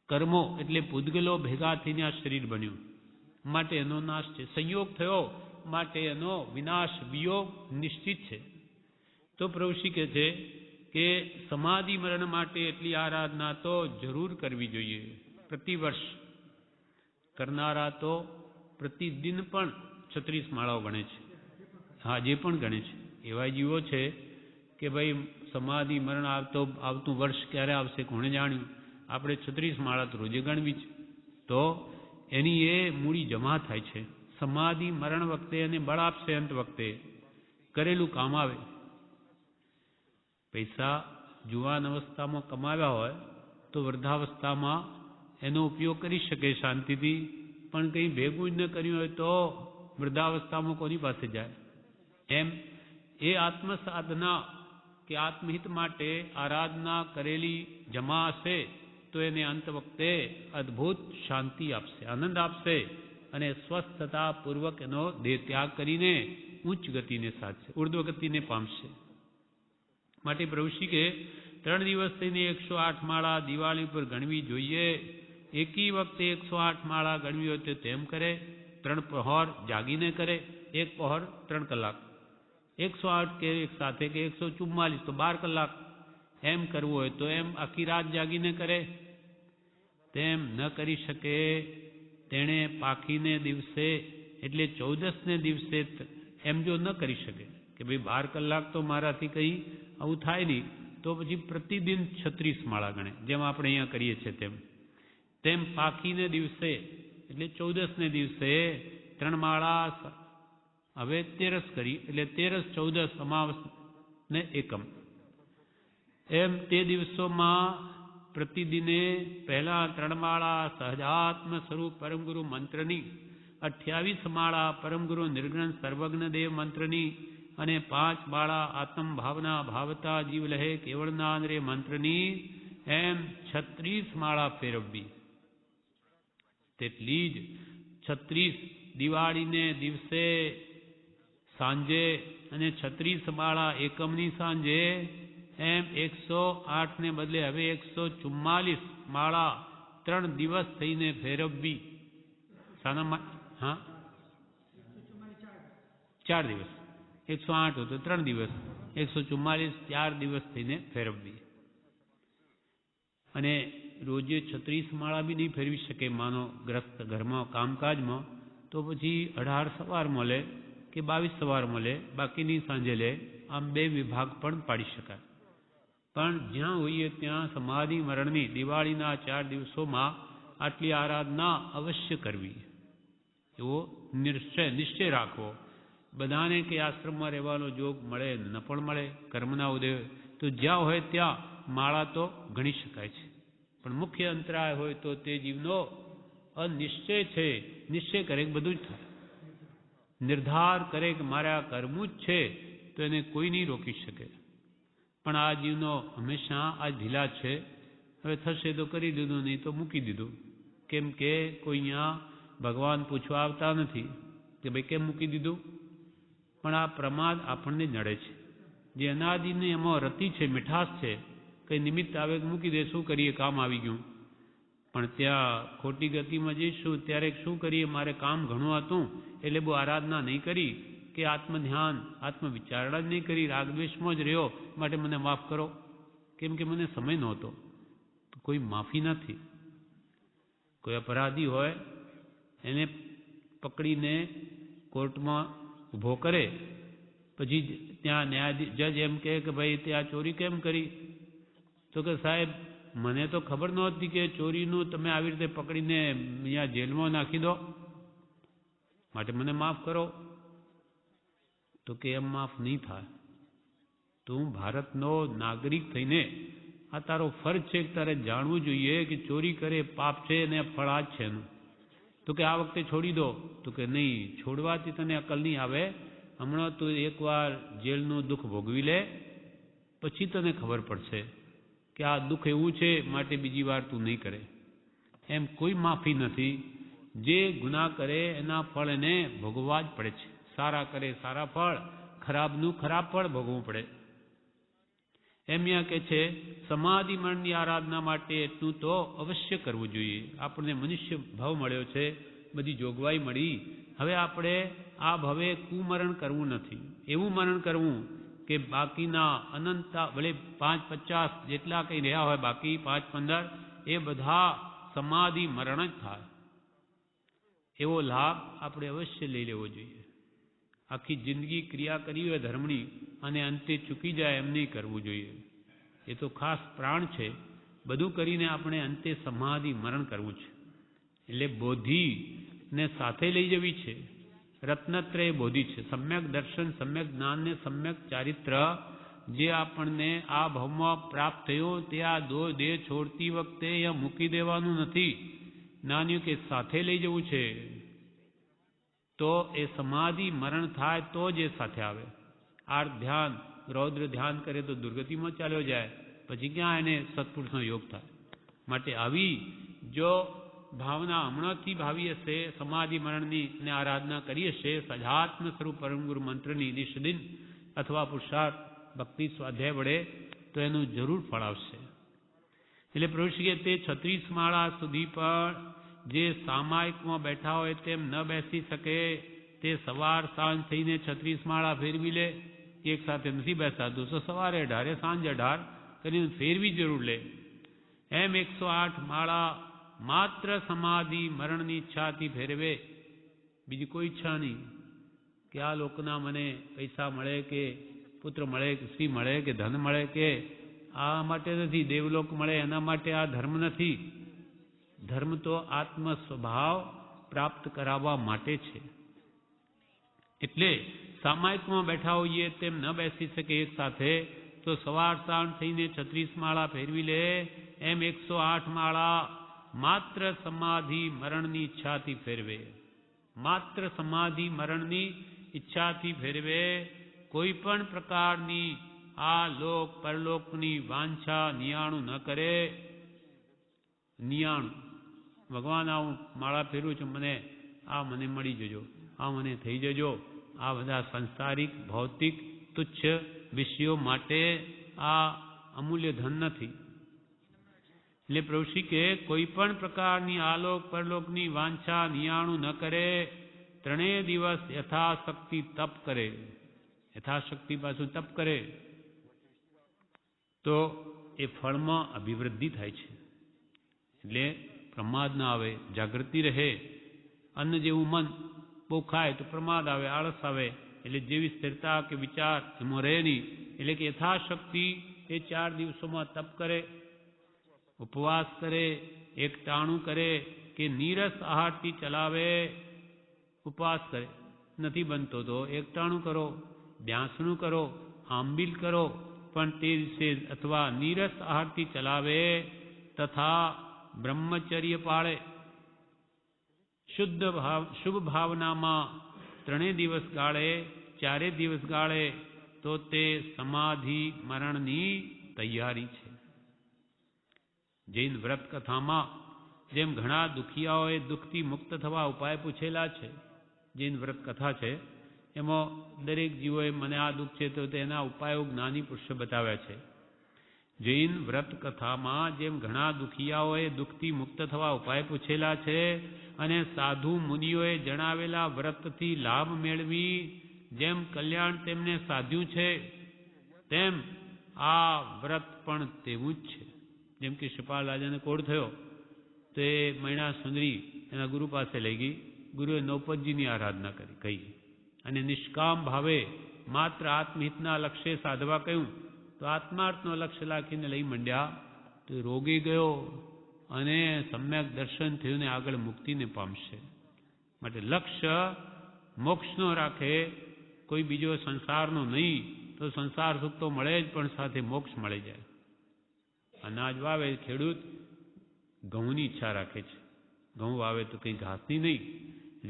A: કર્મો એટલે પૂદગલો ભેગા થઈને આ શરીર બન્યું, માટે એનો નાશ છે. સંયોગ થયો માટે એનો વિનાશ, વિયોગ નિશ્ચિત છે. તો પ્રભુશ્રી કહે છે કે સમાધિ મરણ માટે એટલી આરાધના તો જરૂર કરવી જોઈએ. પ્રતિવર્ષ કરનારા તો પ્રતિદિન પણ 36 માળાઓ ગણે છે. હા, જે પણ ગણે છે. એવા જીવો છે કે ભાઈ સમાધિ મરણ આવતું વર્ષ ક્યારે આવશે કોણે જાણ્યું, આપણે 36 માળા તો રોજે ગણવી છે, તો એની એ મૂડી જમા થાય છે. સમાધિ મરણ વખતે એને બળ આપશે, અંત વખતે કરેલું કામ આવે. પૈસા જુવાન અવસ્થામાં કમાવ્યા હોય તો વૃદ્ધાવસ્થામાં એનો ઉપયોગ કરી શકે શાંતિથી, પણ કંઈ ભેગું જ ન કર્યું હોય તો વૃદ્ધાવસ્થામાં કોની પાસે જાય? એમ એ આત્મ સાધના કે આત્મહિત માટે આરાધના કરેલી જમા હશે તો એને અંત વખતે અદ્ભુત શાંતિ આપશે, આનંદ આપશે, અને સ્વસ્થતા પૂર્વક એનો દેહ ત્યાગ કરીને ઉચ્ચ ગતિને સાધશે, ઉર્ધ્વ ગતિને પામશે. માટે પ્રભુશ્રી કે 3 દિવસ થઈને 108 માળા દિવાળી પર ગણવી જોઈએ. એકી વખતે 108 માળા ગણવી હોય તો તેમ કરે, 3 પહોર જાગીને કરે, 1 પહોર 3 કલાક, 108 કે એક સાથે કે 144 તો 12 કલાક. એમ કરવું હોય તો એમ આખી રાત જાગીને કરે. તેમ ન કરી શકે તેણે પાખીને દિવસે એટલે 14ને દિવસે એમ જો ન કરી શકે કે ભાઈ 12 કલાક તો મારાથી કંઈ આવું થાય નહીં, તો પછી પ્રતિદિન 36 માળા ગણે, જેમ આપણે અહીંયા કરીએ છીએ તેમ પાખીને દિવસે એટલે 14ને દિવસે 3 માળા, હવે 13 કરી એટલે 13, 14 અમાવસ ને એકમ. એમ તે દિવસોમાં પ્રતિદિને પહેલા 3 માળા સહજાત્મ સ્વરૂપ પરમગુરુ મંત્રની, 28 માળા પરમગુરુ નિર્ગુણ સર્વજ્ઞ દેવ મંત્રની અને 5 માળા આત્મ ભાવના ભાવતા જીવ લહે કેવળનાંદ્રે મંત્રની, એમ 36 માળા ફેરવવી. તેટલી જ 36 દિવાળીને દિવસે સાંજે અને 36 માળા એકમની સાંજે, એમ 108 ને બદલે હવે 144 માળા 3 દિવસ થઈને ફેરવવી. સાના? હા, 4 દિવસ. 108 હોય તો 3 દિવસ, 144 4 દિવસ થઈને ફેરવવી. અને રોજે 36 માળા બી નહીં ફેરવી શકે માનો ગ્રસ્ત ઘરમાં કામકાજમાં, તો પછી 18 સવારમાં લે કે 22 સવારમાં લે, બાકીની સાંજે લે. આમ 2 વિભાગ પણ પાડી શકાય. પણ જ્યાં હોઈએ ત્યાં સમાધિ મરણની દિવાળીના 4 દિવસોમાં આટલી આરાધના અવશ્ય કરવી, એવો નિશ્ચય રાખવો. બધાને કે આશ્રમમાં રહેવાનો જોગ મળે ન પણ મળે, કર્મના ઉદય, તો જ્યાં હોય ત્યાં માળા તો ગણી શકાય છે. પણ મુખ્ય અંતરાય હોય તો તે જીવનો અનિશ્ચય છે. નિશ્ચય કરે કે બધું જ થાય, નિર્ધાર કરે કે મારે આ કરવું જ છે, તો એને કોઈ નહીં રોકી શકે. પણ આ જીવનો હંમેશા આ ઢીલા છે. હવે થશે તો કરી દીધું, નહીં તો મૂકી દીધું. કેમ કે કોઈ અહીંયા ભગવાન પૂછવા આવતા નથી કે ભાઈ કેમ મૂકી દીધું. પણ આ પ્રમાદ આપણને નડે છે. જે અનાદિની એમાં રતિ છે, મીઠાશ છે, કંઈ નિમિત્ત આવે મૂકી દે, શું કરીએ, કામ આવી ગયું. પણ ત્યાં ખોટી ગતિમાં જઈશું ત્યારે શું કરીએ, મારે કામ ઘણું હતું એટલે બહુ આરાધના નહીં કરી, કે આત્મધ્યાન આત્મવિચારણા જ નહીં કરી, રાગદ્વેષમાં જ રહ્યો, માટે મને માફ કરો. કેમ કે મને સમય નહોતો. તો કોઈ માફી નથી. કોઈ અપરાધી હોય એને પકડીને કોર્ટમાં ઊભો કરે, પછી ત્યાં ન્યાયાધીશ જજ એમ કહે કે ભાઈ તે આ ચોરી કેમ કરી, તો કે સાહેબ મને તો ખબર નહોતી કે ચોરીનું તમે આવી રીતે પકડીને અહીંયા જેલમાં નાખી દો, માટે મને માફ કરો. તો કે એમ માફ નહીં થાય. તો હું ભારતનો નાગરિક થઈને આ તારો ફરજ છે કે તારે જાણવું જોઈએ કે ચોરી કરે પાપ છે અને ફળ આ જ છે એનું. તો કે આ વખતે છોડી દો. તો કે નહીં, છોડવાથી તને અકલ નહીં આવે. હમણાં તું એકવાર જેલનું દુઃખ ભોગવી લે, પછી તને ખબર પડશે કે આ દુઃખ એવું છે, માટે બીજી વાર તું નહીં કરે. એમ કોઈ માફી નથી. જે ગુનાહ કરે એના ફળ એને ભોગવવા જ પડે છે. સારા કરે સારા ફળ, ખરાબનું ખરાબ ફળ ભોગવવું પડે. એમ અહીંયા કે છે સમાધિ મરણની આરાધના માટે એટલું તો અવશ્ય કરવું જોઈએ. આપણને મનુષ્ય ભાવ મળ્યો છે, બધી જોગવાઈ મળી. હવે આપણે આ ભવે કુમરણ કરવું નથી. એવું મરણ કરવું કે બાકીના અનંતા ભલે 5-50 જેટલા કંઈ રહ્યા હોય, બાકી 5-15 એ બધા સમાધિ મરણ જ થાય. એવો લાભ આપણે અવશ્ય લઈ લેવો જોઈએ. આખી જિંદગી ક્રિયા કરી હોય ધર્મની અને અંતે ચૂકી જાય એમ નહીં કરવું જોઈએ. એ તો ખાસ પ્રાણ છે. બધું કરીને આપણે અંતે સમાધિ મરણ કરવું છે. એટલે બોધિને સાથે લઈ જવી છે. રત્નત્રય બોધિ છે. સમ્યક દર્શન, સમ્યક જ્ઞાન ને સમ્યક ચારિત્ર જે આપણને આ ભાવમાં પ્રાપ્ત થયો, તે આ દેહ છોડતી વખતે અહીંયા મૂકી દેવાનું નથી. નાન્યું કે સાથે લઈ જવું છે. તો એ સમાધિ મરણ થાય તો જ એ સાથે આવે. આર્થ ધ્યાન, રૌદ્ર ધ્યાન કરે તો દુર્ગતિમાં ચાલ્યો જાય, પછી ક્યાં એને સત્પુરુષનો યોગ થાય. માટે આવી જો ભાવના હમણાંથી ભાવી હશે, સમાધિ મરણની ને આરાધના કરી હશે, સજાત્મ સ્વરૂપ પરમગુરુ મંત્રની નિષ્દિન અથવા પુરુષાર્થ ભક્તિ સ્વાધ્યાય વડે, તો એનું જરૂર ફળ આવશે. એટલે પ્રભુશ્રીએ તે 36 માળા સુધી પણ જે સામાયિકમાં બેઠા હોય તેમ ન બેસી શકે તે સવાર સાંજ થઈને 36 માળા ફેરવી લે. એક સાથે નથી બેસાતું તો સવારે 18 સાંજે 18 કરીને ફેરવી જરૂર લે. એમ 108 માળા માત્ર સમાધિ મરણની ઈચ્છાથી ફેરવે, બીજી કોઈ ઈચ્છા નહીં કે આ લોકના મને પૈસા મળે કે પુત્ર મળે કે સ્ત્રી મળે કે ધન મળે કે આ માટે નથી, દેવલોક મળે એના માટે આ ધર્મ નથી. ધર્મ તો આત્મ સ્વભાવ પ્રાપ્ત કરાવવા માટે છે. એટલે સામાયિકમાં બેઠા હોઈએ તેમ ન બેસી શકે એક સાથે તો સવાર સાંજ થઈને 36 માળા ફેરવી લે. એમ 108 માળા માત્ર સમાધિ મરણની ઈચ્છાથી ફેરવે. માત્ર સમાધિ મરણની ઈચ્છાથી ફેરવે. કોઈ પણ પ્રકારની આ લોક પરલોકની વાંછા નિયાણું ન કરે. નિયાણું ભગવાન આ હું માળા ફેરવું છું, મને મળી જજો, આ મને થઈ જજો, આ બધા સંસારિક ભૌતિક તુચ્છ વિષયો માટે આ અમૂલ્ય ધન નથી. એટલે પ્રભુશ્રી કે કોઈ પણ પ્રકારની આલોક પરલોકની વાંછા નિયાણું ન કરે. 3 દિવસ યથાશક્તિ તપ કરે. યથાશક્તિ પાછું તપ કરે તો એ ફળમાં અભિવૃદ્ધિ થાય છે. એટલે પ્રમાદ ના આવે, જાગૃતિ રહે. અન્ન જેવું મન બહુ ખાય તો પ્રમાદ આવે, આળસ આવે, એટલે જેવી સ્થિરતા કે વિચાર એમાં રહે નહીં. એટલે કે યથાશક્તિ એ 4 દિવસોમાં તપ કરે, ઉપવાસ કરે, એકટાણું કરે કે નીરસ આહારથી ચલાવે. ઉપવાસ કરે, નથી બનતો તો એકટાણું કરો, બ્યાસણું કરો, આંબીલ કરો, પણ તે દિવસે અથવા નીરસ આહારથી ચલાવે. તથા બ્રહ્મચર્ય પાળે, શુભ ભાવનામાં 3 દિવસ ગાળે, 4 દિવસ ગાળે તો તે સમાધિ મરણની તૈયારી છે. જૈન વ્રત કથામાં જેમ ઘણા દુખિયાઓએ દુઃખથી મુક્ત થવા ઉપાય પૂછેલા છે, જૈન વ્રત કથા છે એમાં દરેક જીવોએ મને આ દુઃખ છે તો તેના ઉપાયો જ્ઞાની પુરુષે બતાવ્યા છે. જૈન વ્રત કથામાં જેમ ઘણા દુખિયાઓએ દુઃખથી મુક્ત થવા ઉપાય પૂછેલા છે અને સાધુ મુનિઓએ જણાવેલા વ્રતથી લાભ મેળવી જેમ કલ્યાણ તેમને સાધ્યું છે, તેમ આ વ્રત પણ તેવું જ છે. જેમ કે શ્રીપાલ રાજાને કોઢ થયો તો એ મૈણા સુંદરી એના ગુરુ પાસે લઈ ગઈ. ગુરુએ નૌપતજીની આરાધના કહી અને નિષ્કામ ભાવે માત્ર આત્મહિતના લક્ષ્ય સાધવા કહ્યું તો આત્માર્થનો લક્ષ્ય રાખીને લઈ મંડ્યા તો રોગી ગયો અને સમ્યક દર્શન થયું ને આગળ મુક્તિને પામશે. માટે લક્ષ્ય મોક્ષનો રાખે, કોઈ બીજો સંસારનો નહીં તો સંસાર સુખ તો મળે જ પણ સાથે મોક્ષ મળી જાય. અનાજ વાવે ખેડૂત ઘઉંની ઈચ્છા રાખે છે, ઘઉં વાવે તો કંઈ ઘાસની નહીં.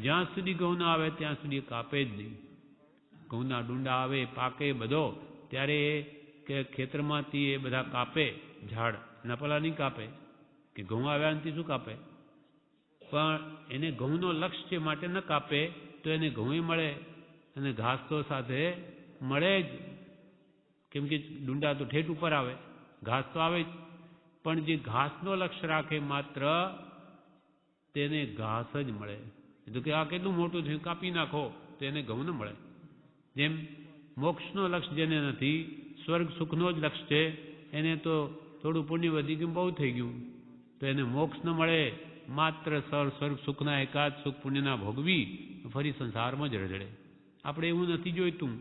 A: જ્યાં સુધી ઘઉં ના આવે ત્યાં સુધી કાપે જ નહીં. ઘઉંના ડુંડા આવે પાકે બધો ત્યારે કે ખેતરમાંથી એ બધા કાપે, ઝાડ એના પેલા નહીં કાપે કે ઘઉં આવ્યાથી શું કાપે, પણ એને ઘઉંનો લક્ષ્ય છે માટે ન કાપે તો એને ઘઉં મળે અને ઘાસ તો સાથે મળે જ. કેમ કે ડુંડા તો ઠેઠ ઉપર આવે, ઘાસ તો આવે જ, પણ જે ઘાસનો લક્ષ્ય રાખે માત્ર તેને ઘાસ જ મળે. તો કે આ કેટલું મોટું થયું કાપી નાખો તો એને ઘઉં ન મળે. જેમ મોક્ષનો લક્ષ્ય જેને નથી, સ્વર્ગ સુખનો જ લક્ષ્ય છે, એને તો થોડું પુણ્ય વધી ગયું બહુ થઈ ગયું તો એને મોક્ષ ન મળે. માત્ર સ્વર્ગ સુખના એકાદ સુખ પુણ્યના ભોગવી ફરી સંસારમાં જ રજડે. આપણે એવું નથી જોઈતું,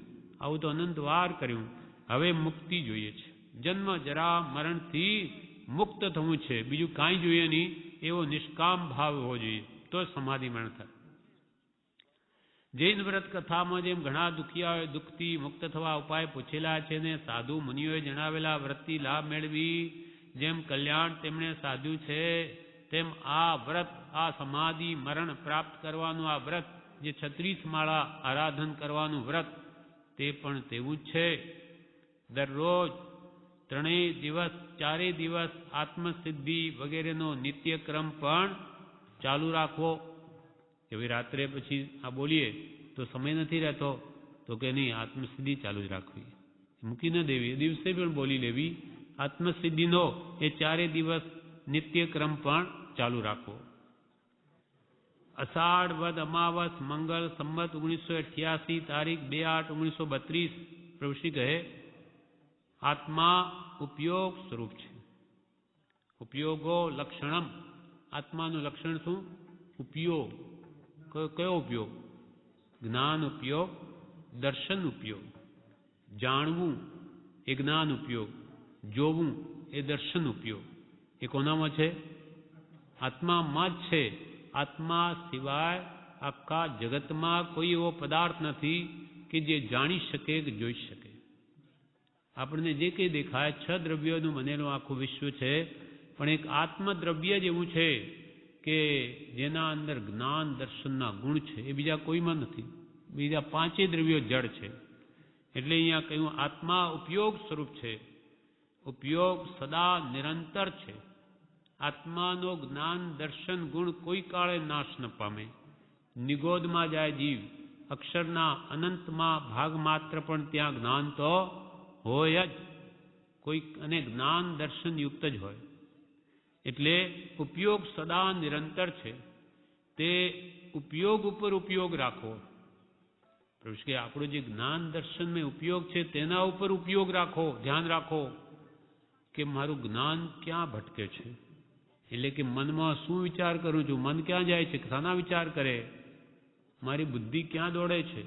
A: આવું તો અનંત વાર કર્યું. હવે મુક્તિ જોઈએ છે, જન્મ જરા મરણથી મુક્ત થવું છે, બીજું કાંઈ જોઈએ નહીં. એવો નિષ્કામ ભાવ હોવો જોઈએ તો સમાધિ મરણ થાય. જૈન વ્રત કથામાં જેમ ઘણા દુખિયાઓએ દુઃખથી મુક્ત થવા ઉપાય પૂછેલા છે ને સાધુ મુનિઓએ જણાવેલા વ્રતથી લાભ મેળવી જેમ કલ્યાણ તેમણે સાધ્યું છે, તેમ આ વ્રત, આ સમાધિ મરણ પ્રાપ્ત કરવાનું આ વ્રત, જે 36 માળા આરાધન કરવાનું વ્રત, તે પણ તેવું જ છે. દરરોજ 3 દિવસ 4 દિવસ આત્મસિદ્ધિ વગેરેનો નિત્યક્રમ પણ ચાલુ રાખવો. કે ભાઈ રાત્રે પછી આ બોલીએ તો સમય નથી રહેતો તો કે નહીં, આત્મસિદ્ધિ ચાલુ જ રાખવી, મૂકી ન દેવી, દિવસે પણ બોલી લેવી. આત્મસિદ્ધિનો એ 4 દિવસ નિત્યક્રમ પણ ચાલુ રાખવો. અષાઢ વદ અમાવસ મંગલ સંમત 1988 તારીખ 2/8/1932 પ્રભુશ્રી કહે આત્મા ઉપયોગ સ્વરૂપ છે. ઉપયોગો લક્ષણમ. આત્માનું લક્ષણ શું? ઉપયોગ. કયો ઉપયોગ? જ્ઞાન ઉપયોગ, દર્શન ઉપયોગ. જાણવું એ જ્ઞાન ઉપયોગ, જોવું એ દર્શન ઉપયોગ. એ કોનામાં છે? આત્મામાં જ છે. આત્મા સિવાય આખા જગતમાં કોઈ એવો પદાર્થ નથી કે જે જાણી શકે કે જોઈ શકે. આપણને જે કંઈ દેખાય 6 દ્રવ્યોનું બનેલું આખું વિશ્વ છે, પણ એક આત્મદ્રવ્ય જ એવું છે કે જેના અંદર જ્ઞાન દર્શનના ગુણ છે. એ બીજા કોઈમાં નથી. બીજા 5 દ્રવ્યો જડ છે. એટલે અહીંયા કહ્યું આત્મા ઉપયોગ સ્વરૂપ છે. ઉપયોગ સદા નિરંતર છે. આત્માનો જ્ઞાન દર્શન ગુણ કોઈ કાળે નાશ ન પામે. નિગોદમાં જાય જીવ, અક્ષરના અનંતમાં ભાગ માત્ર પણ ત્યાં જ્ઞાન તો હોય જ. કોઈ અને જ્ઞાન દર્શન યુક્ત જ હોય. એટલે ઉપયોગ સદા નિરંતર છે. તે ઉપયોગ ઉપર ઉપયોગ રાખો. કે આપણું જે જ્ઞાન દર્શનમાં ઉપયોગ છે તેના ઉપર ઉપયોગ રાખો. ધ્યાન રાખો કે મારું જ્ઞાન ક્યાં ભટકે છે. એટલે કે મનમાં શું વિચાર કરું છું, મન ક્યાં જાય છે, શાના વિચાર કરે, મારી બુદ્ધિ ક્યાં દોડે છે,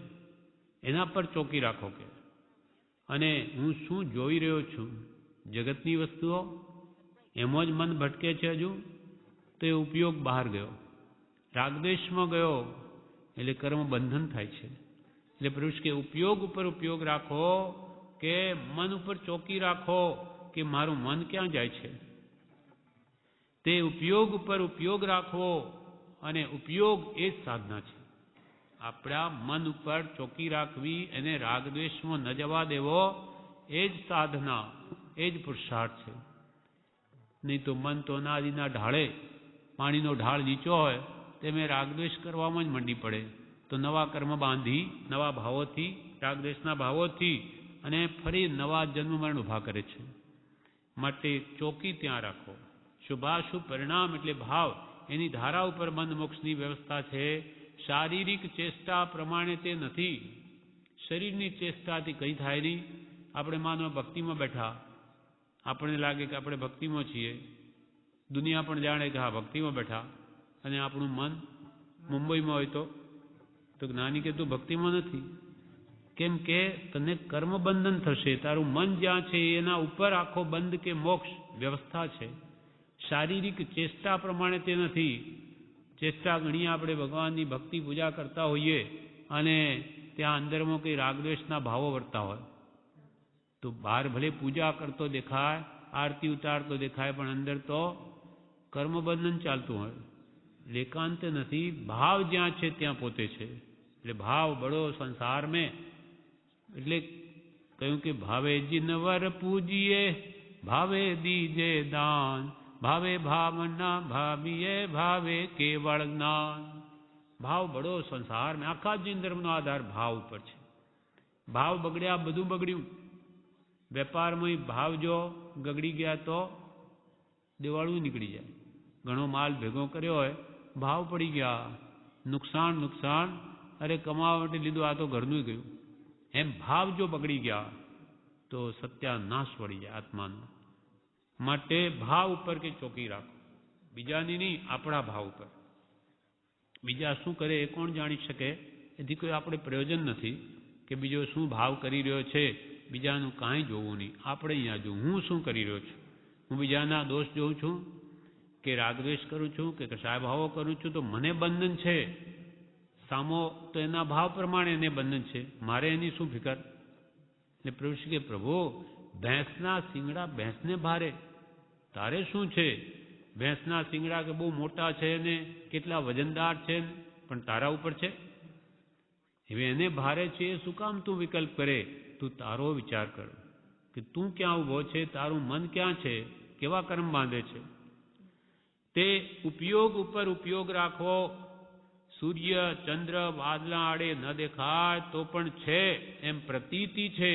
A: એના પર ચોકી રાખો. કે અને હું શું જોઈ રહ્યો છું, જગતની વસ્તુઓ, એમાં જ મન ભટકે છે હજુ, તો એ ઉપયોગ બહાર ગયો. રાગદ્વેષમાં ગયો એટલે કર્મ બંધન થાય છે. એટલે પુરુષ કે ઉપયોગ ઉપર ઉપયોગ રાખો, કે મન ઉપર ચોકી રાખો કે મારું મન ક્યાં જાય છે. તે ઉપયોગ ઉપર ઉપયોગ રાખવો, અને ઉપયોગ એ જ સાધના છે. આપણા મન ઉપર ચોકી રાખવી, એને રાગદ્વેષમાં ન જવા દેવો, એ જ સાધના, એ જ પુરુષાર્થ છે. નહીં તો મન તો અનાદિના ઢાળે, પાણીનો ઢાળ નીચો હોય તેમે રાગદ્વેષ કરવામાં જ મંડી પડે. તો નવા કર્મ બાંધી, નવા ભાવોથી, રાગદ્વેષના ભાવોથી, અને ફરી નવા જન્મ મરણ ઊભા કરે છે. માટે ચોકી ત્યાં રાખો. શુભાશુભ પરિણામ એટલે ભાવ, એની ધારા ઉપર બંધ મોક્ષની વ્યવસ્થા છે. શારીરિક ચેષ્ટા પ્રમાણે તે નથી. શરીરની ચેષ્ટાથી કંઈ થાય નહીં. આપણે માનો ભક્તિમાં બેઠા, આપણને લાગે કે આપણે ભક્તિમાં છીએ, દુનિયા પણ જાણે કે હા ભક્તિમાં બેઠા, અને આપણું મન મુંબઈમાં હોય તો જ્ઞાની કે તું ભક્તિમાં નથી. કેમ કે તને કર્મ બંધન થશે. તારું મન જ્યાં છે એના ઉપર આખો બંધ કે મોક્ષ વ્યવસ્થા છે. શારીરિક ચેષ્ટા પ્રમાણે તે નથી. ચેષ્ટા ઘણી આપણે ભગવાનની ભક્તિ પૂજા કરતા હોઈએ, અને ત્યાં અંદરમાં કંઈ રાગદ્વેષના ભાવો વર્તા હોય, તો બહાર ભલે પૂજા કરતો દેખાય, આરતી ઉતારતો દેખાય, પણ અંદર તો કર્મબંધન ચાલતું હોય. એકાંત નથી. ભાવ જ્યાં છે ત્યાં પોતે છે. એટલે ભાવ બડો સંસાર મેં. એટલે કહ્યું કે ભાવે જીનવર પૂજીએ, ભાવે દીજે દાન, ભાવે ભાવના ભાવીએ, ભાવે કેવળ જ્ઞાન. ભાવ બડો સંસાર મેં. આખા જૈન ધર્મનો આધાર ભાવ ઉપર છે. ભાવ બગડ્યા બધું બગડ્યું. વેપારમાં ભાવ જો ગગડી ગયા તો દિવાળું નીકળી જાય. ઘણો માલ ભેગો કર્યો હોય, ભાવ પડી ગયા, નુકસાન. અરે કમાવા માટે લીધું, આ તો ઘરનું ગયું. એમ ભાવ જો બગડી ગયા તો સત્યાનાશ વળી જાય આત્માનો. માટે ભાવ ઉપર કે ચોકી રાખો. બીજાની નહીં, આપણા ભાવ ઉપર. બીજા શું કરે એ કોણ જાણી શકે? એથી કોઈ આપણે પ્રયોજન નથી કે બીજો શું ભાવ કરી રહ્યો છે. બીજાનું કાંઈ જોવું નહીં, આપણે અહીંયા જોવું. હું શું કરી રહ્યો છું? હું બીજાના દોષ જોઉં છું, કે રાગદ્વેષ કરું છું, કે કશાય ભાવો કરું છું, તો મને બંધન છે. સામો તો એના ભાવ પ્રમાણે એને બંધન છે. મારે એની શું ફિકર? એટલે પ્રભુ કે પ્રભુ, ભેંસના શિંગડા ભેંસને ભારે, તારે શું છે? ભેંસના શિંગડા કે બહુ મોટા છે ને કેટલા વજનદાર છે, પણ તારા ઉપર છે. હવે એને ભારે છે એ શું કામ તું વિકલ્પ કરે? તું તારો વિચાર કર કે તું ક્યાં ઊભો છે, તારું મન ક્યાં છે, કેવા કર્મ બાંધે છે. તે ઉપયોગ ઉપર ઉપયોગ રાખવો. સૂર્ય ચંદ્ર વાદળા આડે ન દેખાય તો પણ છે એમ પ્રતીતિ છે.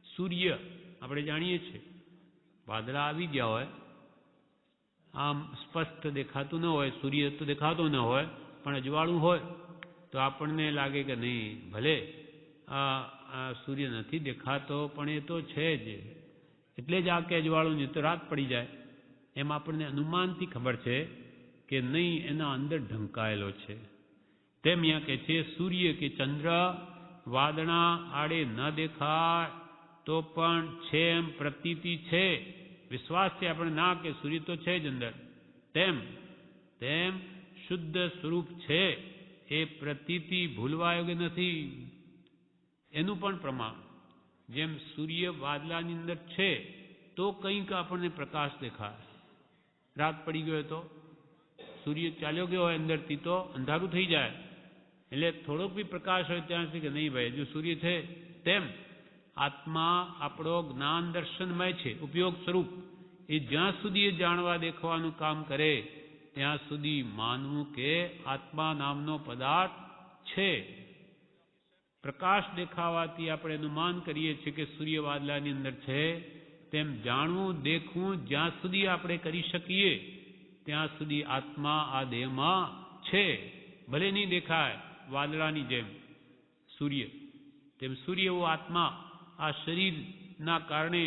A: સૂર્ય આપણે જાણીએ છીએ, વાદળા આવી ગયા હોય, આમ સ્પષ્ટ દેખાતું ન હોય, સૂર્ય તો દેખાતો ન હોય, પણ અજવાળું હોય તો આપણને લાગે કે નહીં, ભલે આ સૂર્ય નથી દેખાતો પણ એ તો છે જ, એટલે જ આ કે અજવાળું નહીં તો રાત પડી જાય. એમ આપણને અનુમાનથી ખબર છે કે નહીં, એના અંદર ઢંકાયેલો છે. તેમ અહીંયા કે છે સૂર્ય કે ચંદ્ર વાદળા આડે ન દેખાય તો પણ છે એમ પ્રતીતિ છે. વિશ્વાસ છે આપણે ના કે સૂર્ય તો છે જ અંદર, તેમ તેમ શુદ્ધ સ્વરૂપ છે એ પ્રતીતિ ભૂલવા યોગ્ય નથી. એનું પણ પ્રમાણ, જેમ સૂર્ય વાદળાની અંદર છે તો કંઈક આપણને પ્રકાશ દેખાય. રાત પડી ગયો તો સૂર્ય ચાલ્યો ગયો હોય અંદરથી તો અંધારું થઈ જાય, એટલે થોડોક બી પ્રકાશ હોય ત્યાં સુધી કે નહીં ભાઈ હજુ સૂર્ય છે. તેમ આત્મા આપણો જ્ઞાન દર્શનમય છે, ઉપયોગ સ્વરૂપ. એ જ્યાં સુધી એ જાણવા દેખવાનું કામ કરે ત્યાં સુધી માનવું કે આત્મા નામનો પદાર્થ છે. પ્રકાશ દેખાવાથી આપણે અનુમાન કરીએ છીએ કે સૂર્ય વાદળાની અંદર છે. તેમ જાણવું દેખવું જ્યાં સુધી આપણે કરી શકીએ ત્યાં સુધી આત્મા આ દેહમાં છે. ભલે નહીં દેખાય વાદળાની જેમ સૂર્ય, તેમ સૂર્ય એવો આત્મા આ શરીરના કારણે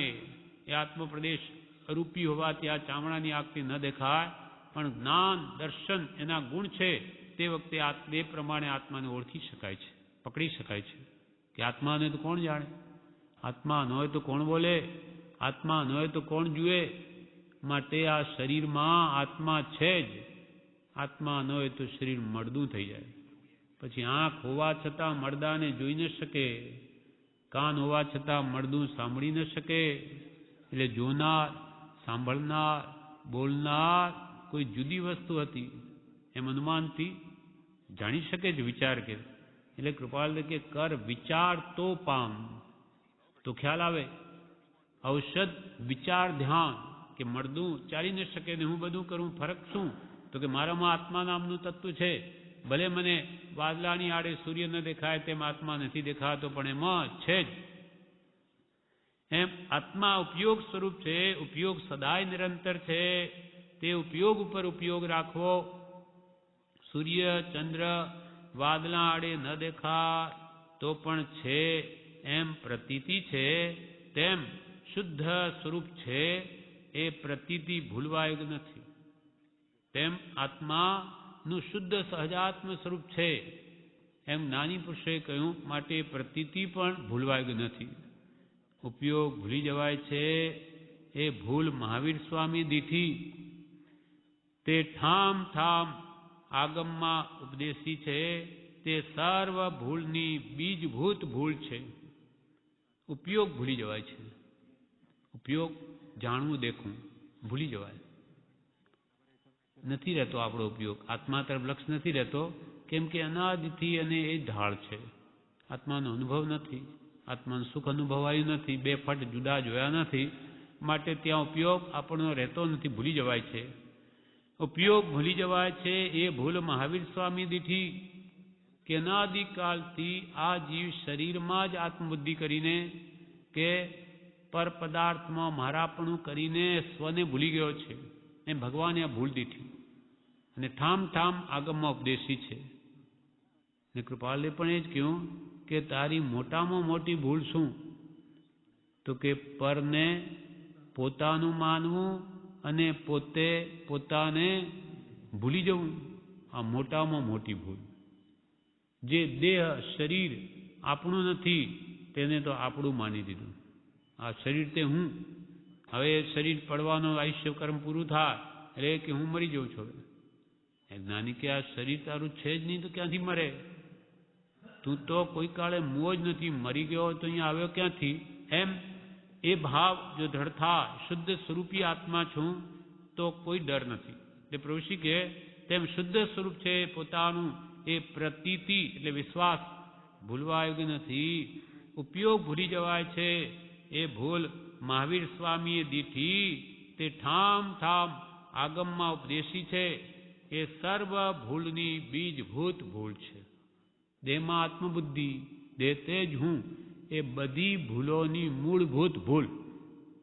A: એ આત્મપ્રદેશ અરૂપી હોવાથી આ ચામડાની આગથી ન દેખાય, પણ જ્ઞાન દર્શન એના ગુણ છે. તે વખતે તે પ્રમાણે આત્માને ઓળખી શકાય છે, પકડી શકાય છે કે આત્માને તો કોણ જાણે, આત્મા ન હોય તો કોણ બોલે, આત્મા ન હોય તો કોણ જુએ. માટે આ શરીરમાં આત્મા છે જ. આત્મા ન હોય તો શરીર મળદું થઈ જાય. પછી આંખ હોવા છતાં મળદાને જોઈ ન શકે, કાન હોવા છતાં મળદું સાંભળી ન શકે. એટલે જોનાર, સાંભળનાર, બોલનાર કોઈ જુદી વસ્તુ હતી એમ અનુમાનથી જાણી શકે છે, વિચાર કે. એટલે કૃપાલ કે કર વિચાર તો પામ, તો ખ્યાલ આવે. ઔષધ વિચાર ધ્યાન, કે મળદું ચાલી ન શકે ને હું બધું કરું, ફરક શું? તો કે મારામાં આત્મા નામનું તત્વ છે. ભલે મને વાદળાની આડે સૂર્ય ન દેખાય તેમ આત્મા નથી દેખાતો, પણ એમાં છે જ. એમ આત્મા ઉપયોગ સ્વરૂપ છે, ઉપયોગ સદાય નિરંતર છે. તે ઉપયોગ ઉપર ઉપયોગ રાખવો. સૂર્ય ચંદ્ર વાદળા આડે ન દેખાય તો પણ છે એમ પ્રતીતિ છે. તેમ શુદ્ધ સ્વરૂપ છે એ પ્રતીતિ ભૂલવા યોગ્ય નથી. તેમ આત્માનું શુદ્ધ સહજાત્મ સ્વરૂપ છે એમ જ્ઞાની પુરુષે કહ્યું. માટે પ્રતીતિ પણ ભૂલવા યોગ્ય નથી. ઉપયોગ ભૂલી જવાય છે એ ભૂલ મહાવીર સ્વામી દીઠી. તે ઠામ ઠામ આગમમાં ઉપદેશી છે. તે સર્વ ભૂલની બીજભૂત ભૂલ છે. ઉપયોગ ભૂલી જવાય છે. ઉપયોગ જાણવું દેખવું ભૂલી જવાય. નથી રહેતો આપણો ઉપયોગ, આત્મા તરફ લક્ષ નથી રહેતો. કેમ કે અનાદિથી અને એ ઢાળ છે. આત્માનો અનુભવ નથી, આત્માનું સુખ અનુભવાયું નથી, બે ફટ જુદા જોયા નથી. માટે ત્યાં ઉપયોગ આપણો રહેતો નથી, ભૂલી જવાય છે. ઉપયોગ ભૂલી જવાય છે એ ભૂલ મહાવીર સ્વામી દીઠી. કે અનાદિકાલથી આ જીવ શરીરમાં જ આત્મબુદ્ધિ કરીને કે પર પદાર્થમાં મારાપણું કરીને સ્વને ભૂલી ગયો છે. એ ભગવાને આ ભૂલ દીઠી અને ઠામ ઠામ આગમમાં ઉપદેશી છે. ને કૃપાલે પણ એ જ કહ્યું કે તારી મોટામાં મોટી ભૂલ શું? તો કે પરને પોતાનું માનવું અને પોતે પોતાને ભૂલી જવું. આ મોટામાં મોટી ભૂલ. જે દેહ શરીર આપણું નથી તેને તો આપણું માની દીધું. આ શરીર તે હું, હવે શરીર પડવાનું આયુષ્ય કર્મ પૂરું થાય એટલે કે હું મરી જઉં છું. જ્ઞાની કે આ શરીર તારું છે જ નહીં તો ક્યાંથી મરે? તું તો કોઈ કાળે મુઓ જ નથી, મરી ગયો તો અહીંયા આવ્યો ક્યાંથી? એમ એ ભાવ જો દ્રઢ થાય, શુદ્ધ સ્વરૂપી આત્મા છું તો કોઈ ડર નથી. એટલે પ્રભુશ્રી કે તેમ શુદ્ધ સ્વરૂપ છે પોતાનું એ પ્રતીતિ એટલે વિશ્વાસ ભૂલવા યોગ્ય નથી. ઉપયોગ ભૂલી જવાય છે એ ભૂલ મહાવીર સ્વામીએ દીઠી. તે ઠામ ઠામ આગમમાં ઉપદેશી છે. એ સર્વ ભૂલની બીજભૂત ભૂલ છે. દેહમાં આત્મબુદ્ધિ, દેહ તે જ હું, એ બધી ભૂલોની મૂળભૂત ભૂલ.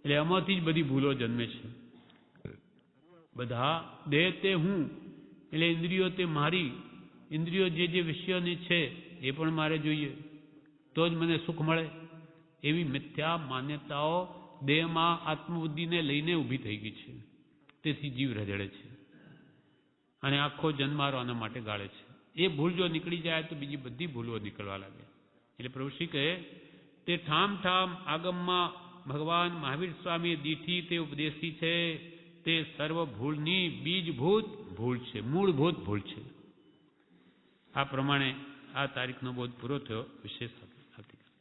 A: એટલે આમાંથી જ બધી ભૂલો જન્મે છે. બધા દેહ તે હું એટલે ઇન્દ્રિયો તે મારી, ઇન્દ્રિયો જે વિષયોની છે એ પણ મારે જોઈએ તો જ મને સુખ મળે, એવી મિથ્યા માન્યતાઓ દેહમાં આત્મબુદ્ધિને લઈને ઊભી થઈ ગઈ છે. તેથી જીવ રજડે છે અને આખો જન્મારો આના માટે ગાળે છે. એ ભૂલ જો નીકળી જાય તો બીજી બધી ભૂલો નીકળવા લાગે. એટલે પ્રભુશ્રી કહે તે ઠામ ઠામ આગમમાં ભગવાન મહાવીર સ્વામીએ દીઠી તે ઉપદેશી છે તે સર્વ ભૂલની બીજભૂત ભૂલ છે, મૂળભૂત ભૂલ છે. આ પ્રમાણે આ તારીખનો બોધ પૂરો થયો. વિશેષ